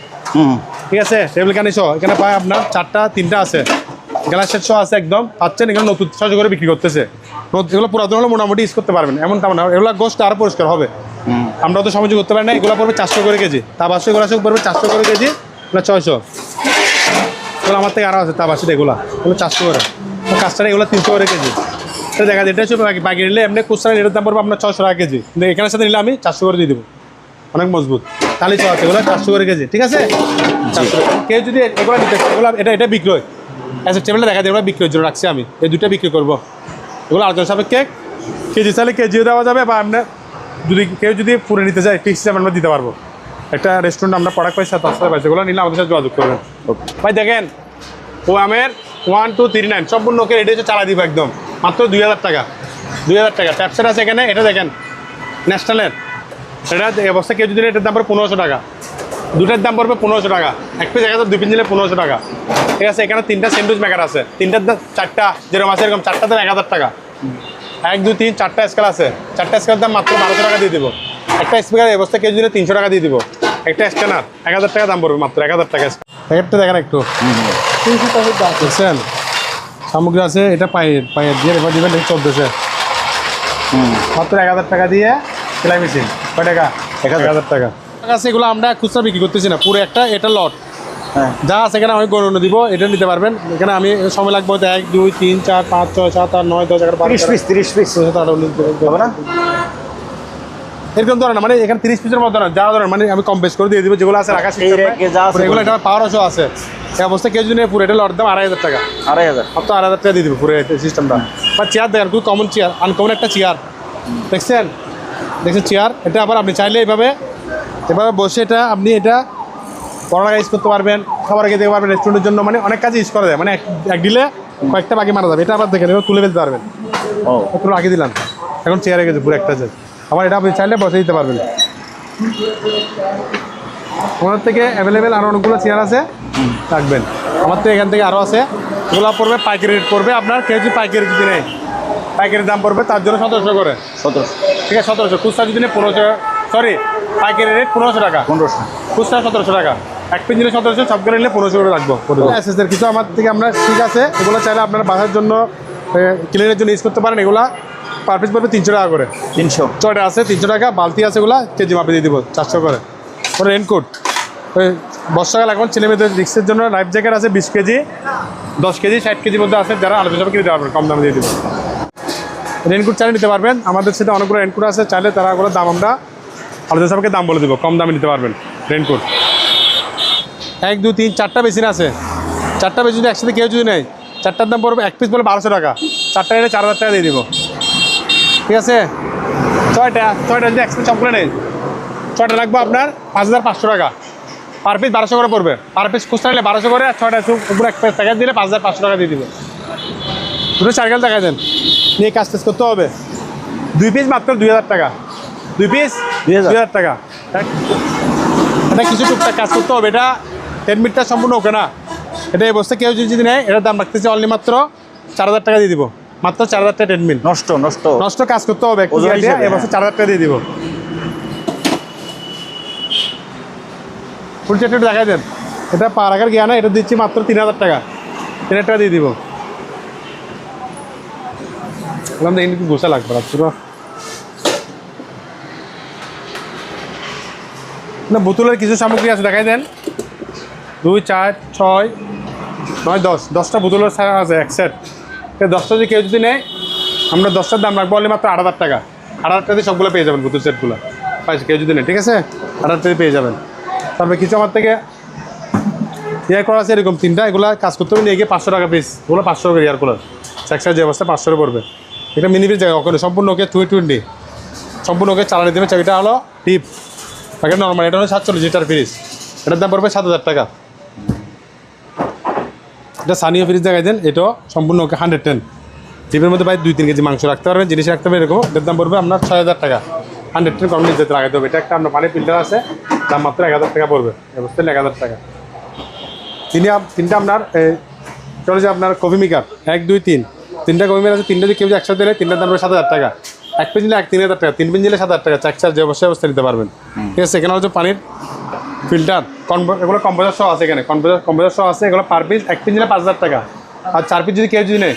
ঠিক আছে, টেবিল কানি সহ এখানে পায় আপনার 4টা, 3টা আছে, গ্লাস সেট সহ আছে, একদম পাচ্ছেন। এখানে নতুন সহজ করে বিক্রি করতেছে। এগুলো পুরাতন হলে মোটামুটি ইউজ করতে পারবেন, এমন তেমন না। এগুলো গোষ্ঠ আরও পরিষ্কার হবে। আমরা তো সমাজে করতে পারি না। এগুলো পড়বে 400 করে কেজি। তাবাসি এগুলো সব পড়বে 400 করে কেজি, এগুলো 600। এগুলো আমার থেকে আরও আছে তাবাসিটা, এগুলো 400 করে। কাস্টারে এগুলো 300 করে কেজি। এটা দেখা যায়, এটা হচ্ছে বাকি নিলে এমনি খুচরা এটার দাম পড়বে আপনার 600 টাকা কেজি। কিন্তু এখানের সাথে নিলে আমি 400 করে দিয়ে দেবো, অনেক মজবুত। তাহলে আছে এগুলো 400 করে কেজি, ঠিক আছে। 400। কেউ যদি এগুলো নিতে চায়, এগুলো এটা বিক্রয় টেবিলটা দেখা যায়, এগুলো বিক্রয়ের জন্য রাখছি আমি। এই 2টা বিক্রি করবো। এগুলো আলোচনা সাপেক্ষে কেজি চাইলে কেজিও দেওয়া যাবে, বা আপনার যদি কেউ যদি পুরো নিতে চায় ফিক্স হিসাবে আমরা দিতে পারবো। একটা রেস্টুরেন্ট আমরা প্রোডাক্ট পাইছি, 700 পাইছি, এগুলো নিলে আমাদের সাথে যোগাযোগ করবেন। ভাই দেখেন, ও আমের 1, 2, 3, 9 সম্পূর্ণ ওকে রেডি হচ্ছে, চালা দিব একদম মাত্র 2,000 টাকা। 2,000 টাকা। ট্যাপসেট আছে এখানে, এটা দেখেন ন্যাশনালের। এটা অবস্থা কেউ যদি এটার দাম পড়বে 1500 টাকা। 2টার দাম পড়বে 1500 টাকা। 1 পিস 1000, 2 পিস নিলে 1500 টাকা, ঠিক আছে। এখানে 3টা স্যান্ডউইচ মেকার আছে, 3টার দাম 4টা যেরকম আছে এরকম 4টার দাম 1000 টাকা। 1, 2, 3, 4টা স্কেল আছে। 4টা স্কেলের দাম মাত্র 1200 টাকা দিয়ে দেবো। একটা স্পিকার অবস্থা কেউ যদি 300 টাকা দিয়ে দিব। একটা স্ক্যানার 1000 টাকা দাম পড়বে, মাত্র 1000 টাকা। প্যাকেটটা দেখেন একটু, 300 টাকা দাম। দেখছেন সামগ্রী আছে, এটা পায়ের দিয়ে এবার দেবেন, 1400 মাত্র 1000 টাকা দিয়ে সেলাই মেশিন। কয় টাকা? 1000 টাকা। আছে এগুলো আমরা খুচরা বিক্রি করতেছি না, পুরো একটা এটা লট। যা আছে এখানে আমি গণনা দিব, এটা নিতে পারবেন। এখানে আমি সময় লাগবে 1, 2, 3, 4, 5, 6, 7, 8, 9, 10, 11, 12, 30 পিস হবে না এরকম ধরেন না, মানে এখানে 30 পিসের মধ্যে না, যা ধরেন মানে আমি কম বেশ করে দিয়ে দিব। যেগুলো আছে রাখা এগুলো এটা পাওয়ার অশো আছে। এই অবস্থা কেউ যদি পুরো এটা লট দাম 2500 টাকা। 2500 মাত্র 2500 টাকা দিয়ে দিব পুরো সিস্টেমটা। বা চেয়ার দেখেন, খুব কমন চেয়ার, আনকমন একটা চেয়ার, দেখছেন চেয়ার। এটা আবার আপনি চাইলে এভাবে বসে এটা আপনি এটা পড়ালেখা ইউজ করতে পারবেন, খাবার খেয়ে দিতে পারবেন, রেস্টুরেন্টের জন্য মানে অনেক কাজে ইউজ করা যায়। মানে এক দিলে কয়েকটা বাকি মারা যাবে। এটা আবার দেখেন, এবার তুলে ফেলতে পারবেন। একটু রাখি দিলাম, এখন চেয়ারে গেছে পুরো একটা চেয়ার। আবার এটা আপনি চাইলে বসে দিতে পারবেন। আমাদের থেকে অ্যাভেলেবেল আরও অনেকগুলো চেয়ার আছে, রাখবেন। আমার তো এখান থেকে আরও আছে। এগুলো পড়বে পাইকারি রেট পড়বে আপনার, কেউ যদি পাইকারি যদি নেয় পাইকারি দাম পড়বে তার জন্য 1700 করে। 1700, ঠিক আছে 1700। খুচরা যদি নেয় 1500, সরি পাইকারি রেট 1500 টাকা। 1500, খুচরা 1700 টাকা। 1 পিস নিলে 1700, সবগুলো নিলে 1500 করে রাখবো। এসএসের কিছু আমার থেকে আমরা ঠিক আছে, এগুলো চাইলে আপনার বাসার জন্য ক্লিনের জন্য ইউজ করতে পারেন। এগুলা পার পিস পড়বে 300 টাকা করে। 300 ছয়টা আছে 300 টাকা। বালতি আছে, এগুলো কেজি মাপে দিয়ে দিব 400 করে। ওর রেনকোট ওই বর্ষাকাল এখন ছেলে মেয়েদের রিক্সের জন্য লাইফ জ্যাকেট আছে 20 কেজি, 10 কেজি, 60 কেজির মধ্যে আছে। যারা আলোচনা কিনে দিতে পারবেন, কম দামে দিয়ে দিব। রেনকোট চাইলে নিতে পারবেন, আমাদের সাথে অনেকগুলো রেনকোট আছে। চাইলে তারা ওগুলো দাম আমরা আলোচনা সাপেক্ষে দাম বলে দেবো, কম দামে নিতে পারবেন রেনকোট। 1, 2, 3, 4টা বেসিন আছে। 4টা বেসিন একসাথে কেউ যদি নেয় চারটার দাম পড়বে, এক পিস বলে 1200 টাকা, 4টা নিলে 4000 টাকা দিয়ে দিব। ঠিক আছে, 6টা যদি এক্সট্রা সবগুলো নেই, 6টা লাগবে আপনার 5500 টাকা, পার পিস 1200 করে পড়বে, পার পিস খুচরা নিলে 1200 করে, আর 6টা উপরে এক পিস প্যাকেট দিলে 5500 টাকা দিয়ে দিব। দুটো সার্কেল টাকা দেন, নিয়ে কাজ টাজ করতে হবে। 2 পিস মাত্র 2000 টাকা, 2 পিস 2000 টাকা। এটা কিছু টুকটাক কাজ করতে হবে, এটা 10 মিনিটটা সম্পূর্ণ ওকে না। এটা এই বস্তা কেউ যদি নেয়, এটার দাম রাখতেছে অনলি মাত্র 4000 টাকা দিয়ে দিব, মাত্র 4000 টাকা 10 মিনিট। নষ্ট কাজ করতে হবে, এই বস্তা 4000 টাকা দিয়ে দিব। ফুল চেট একটু দেখাই দেন, এটা পার আকার গিয়া না, এটা দিচ্ছি মাত্র 3000 টাকা, 3000 টাকা দিয়ে দিব। বললাম দেখি একটু গোসা লাগবে পুরো না। বোতলের কিছু সামগ্রী আছে, দেখাই দেন। 2, 4, 6, 9, 10টা বোতলের আছে এক সেট। 10টা যদি কেউ যদি নেয়, আমরা 10টার দাম রাখবো অনলি মাত্র 8000 টাকা। 8000 টাকা দিয়ে সবগুলো পেয়ে যাবেন, বোতল সেটগুলো পাইছে কেউ যদি নেয়। ঠিক আছে, 8000 টাকা পেয়ে যাবেন। তারপরে কিছু আমার থেকে ইয়ার করা আছে এরকম 3টা, এগুলো কাজ করতে হবে, নিয়ে গিয়ে 500 টাকা পিস, ওগুলো 500 টাকা ইয়ার কলার সেক্সার যে অবস্থা 500 পড়বে। এটা মিনি পিস জায়গা ওখানে সম্পূর্ণ ওকে 220 সম্পূর্ণ ওকে চালানি দেবে। এটা হলো টিপ, তাকে নর্মাল, এটা হলো 47 লিটার ফ্রিজ, এটার দাম পড়বে 7000 টাকা। এটা স্থানীয় ফ্রিজ দেখাই দেন, এটাও সম্পূর্ণ ওকে 110 টিপের মধ্যে প্রায় 2-3 কেজি মাংস রাখতে পারবেন, জিনিস রাখতে পারবেন এরকম। এটার দাম পড়বে আপনার 6000 টাকা, 110 কম নিতে লাগাইতে হবে। এটা একটা আপনার পানির ফিল্টার আছে, দাম মাত্র 1000 টাকা পড়বে, বুঝতে 1000 টাকা। তিনটা আপনার চলে যে আপনার কফি মেকার 1, 2, 3, 3টা কফি মেকার আছে। 3টা যদি কেউ একসাথে দিলে 3টার দাম পড়বে 7000 টাকা, 1 পিস নিলে 3000 টাকা, 3 পিস নিলে 7000 টাকা, চার যে অবস্থা নিতে পারবেন। ঠিক আছে, এখানে হচ্ছে পানির ফিল্টার, এগুলো কম্পোজার সহ আছে, এখানে কম্পোজার সহ আছে। এগুলো পার পিস 1 পিস নিলে 5000 টাকা, আর 4 পিস যদি কেউ যদি নেয়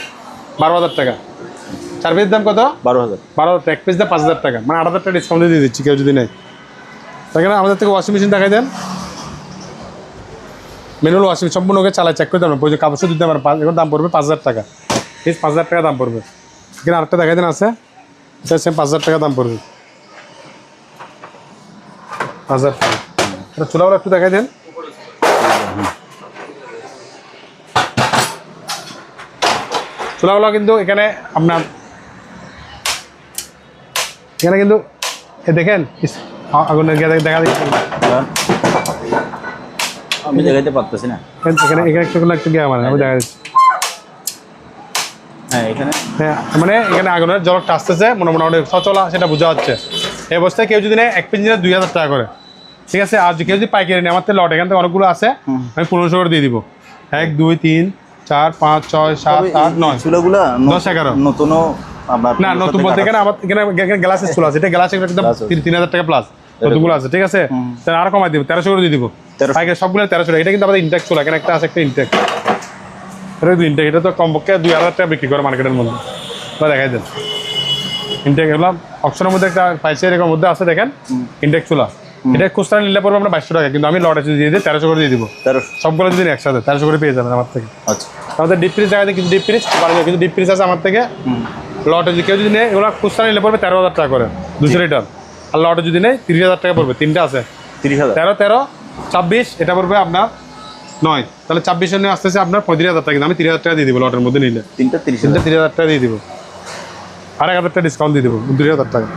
12000 টাকা। 4 পিসের দাম কত? 12000 টাকা, 1 পিস দাম 5000 টাকা, মানে 8000 টাকা ডিসকাউন্ট দিয়ে দিচ্ছি কেউ যদি নেয়। এখানে আমাদের থেকে ওয়াশিং মেশিন দেখাই দেন, ম্যানুয়াল ওয়াশিং সম্পূর্ণ ওকে চালাই, চেক করে দেবেন, কাপড় শুধু দিতে পারেন। এগুলোর দাম পড়বে 5000 টাকা, পিস 5000 টাকা দাম পড়বে। এখানে আরেকটা দেখাই দেন আছে, সেম 5000 টাকা দাম পড়বে, 5000 টাকা। এটা চুলাগুলো একটু দেখাই দেন। চুলাগুলো কিন্তু এখানে আপনার এখানে কিন্তু দেখেন আগুনের দেখা দিচ্ছে, আমি দেখাইতে পারতেছি না। এখানে একটু গিয়ে আমার আমি দেখা দিচ্ছি। হ্যাঁ, মানে এখানে আগুনের জলটা আসতেছে, মোটামুটি সচলা, সেটা বোঝা যাচ্ছে। এই অবস্থায় কেউ যদি নেয় 1 পিস নিলে 2000 টাকা করে। ঠিক আছে, আর কেউ যদি পাইকারি নেয়, আমার থেকে লট এখান থেকে অনেকগুলো আছে, আমি 1500 করে দিয়ে দিব। 1, 2, 3, 4, 5, 6, 7, 8, 9 চুলাগুলো 10, 11 নতুনও না, নতুন বলতে এখানে আমার এখানে গ্লাসের চুলা আছে, এটা গ্লাসের একদম 3000 টাকা প্লাস নতুনগুলো আছে। ঠিক আছে, তাহলে আরো কমাই দিব, 1300 করে দিয়ে দিব পাইকারি সবগুলো 1300 টাকা। এটা কিন্তু আমাদের ইনটেক চুলা, এখানে একটা আছে, একটা ইনটেক, এটা ইনটেক, এটা তো কমপক্ষে 2000 টাকা বিক্রি করে মার্কেটের মধ্যে। দেখাই দেন ইনটেক, এগুলো অপশনের মধ্যে একটা পাইছে, এরকম মধ্যে আছে, দেখেন ইনটেক চুলা। এটা খুচরা নিলে পড়বে আমরা 2200 টাকা, কিন্তু আমি লটে দিয়ে দিই 1300 করে দিয়ে দিব। সবগুলো যদি একসাথে 1300 করে পেয়ে যাবেন আমার থেকে। আচ্ছা, আমাদের ডিপ ফ্রিজ দেখাতে কিছু ডিপ ফ্রিজ বাড়বে, কিন্তু ডিপ ফ্রিজ আছে আমার থেকে লটে যদি কেউ যদি নেয়, এগুলো খুচরা নিলে পড়বে 13000 টাকা করে 200 লিটার, আর লটে যদি নেয় 30000 টাকা পড়বে। 3টা আছে, 30000, 13, 24, এটা পড়বে আপনার 9, তাহলে 24 নিয়ে আসতেছে আপনার 35000 টাকা, কিন্তু আমি 3000 টাকা দিয়ে দিব লটের মধ্যে নিলে। 3টা 3000 টাকা দিয়ে দিব, আর 1000 টাকা ডিসকাউন্ট দিয়ে দিব, 2000 টাকা।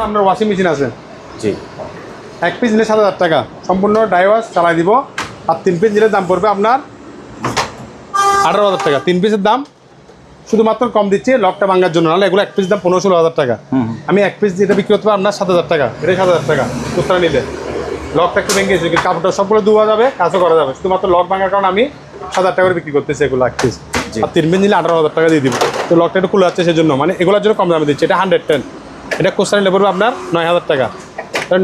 আপনার ওয়াশিং মেশিন আছে, জি, 1 পিস নিলে 7000 টাকা, সম্পূর্ণ ড্রাইভার চালাই দিব। আর 3 পিস নিলে দাম পড়বে আপনার 18000 টাকা। 3 পিসের দাম শুধুমাত্র কম দিচ্ছি লকটা ভাঙার জন্য, নাহলে এগুলো 1 পিস দাম 15-16 টাকা। আমি 1 পিস যেটা বিক্রি করতে পারি আপনার 7000 টাকা, এটাই 7000 টাকা খুচরা নিলে। লকটা একটু ভেঙে গেছে, কাপড়টা সবগুলো ধোয়া যাবে, কাজও করা যাবে, শুধুমাত্র লক ভাঙার কারণে আমি 7000 টাকা করে বিক্রি করতেছি এগুলো 1 পিস। আর 3 পিস নিলে 18000 টাকা দিয়ে দিব। তো লকটা একটু খুলে যাচ্ছে সেজন্য, মানে এগুলোর জন্য কম দামে দিচ্ছি। এটা 110, এটা খুচরা নিলে পড়বে আপনার 9000 টাকা।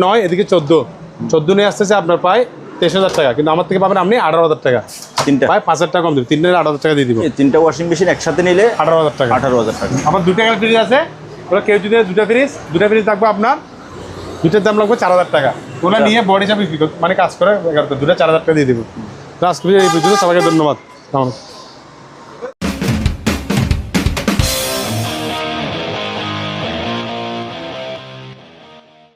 9 এদিকে 14 নিয়ে আসতেছে আপনার প্রায় 23000 টাকা, কিন্তু আমার থেকে পাবেন আপনি 18000 টাকা। 3টা প্রায় 5000 টাকা কম দেবে, 3 নিলে 8000 টাকা দিয়ে দিব। 3টা ওয়াশিং মেশিন একসাথে নিলে 18000 টাকা। 18000 টাকা। আমার 2 টাকার ফ্রিজ আছে, ওরা কেউ যদি 2টা ফ্রিজ থাকবে আপনার, 2টার দাম লাগবে 4000 টাকা। ওরা নিয়ে বডি হিসাবে বিক্রি মানে কাজ করে 2টা 4000 টাকা দিয়ে দিব। আজকে এই ভিডিও সবাইকে ধন্যবাদ।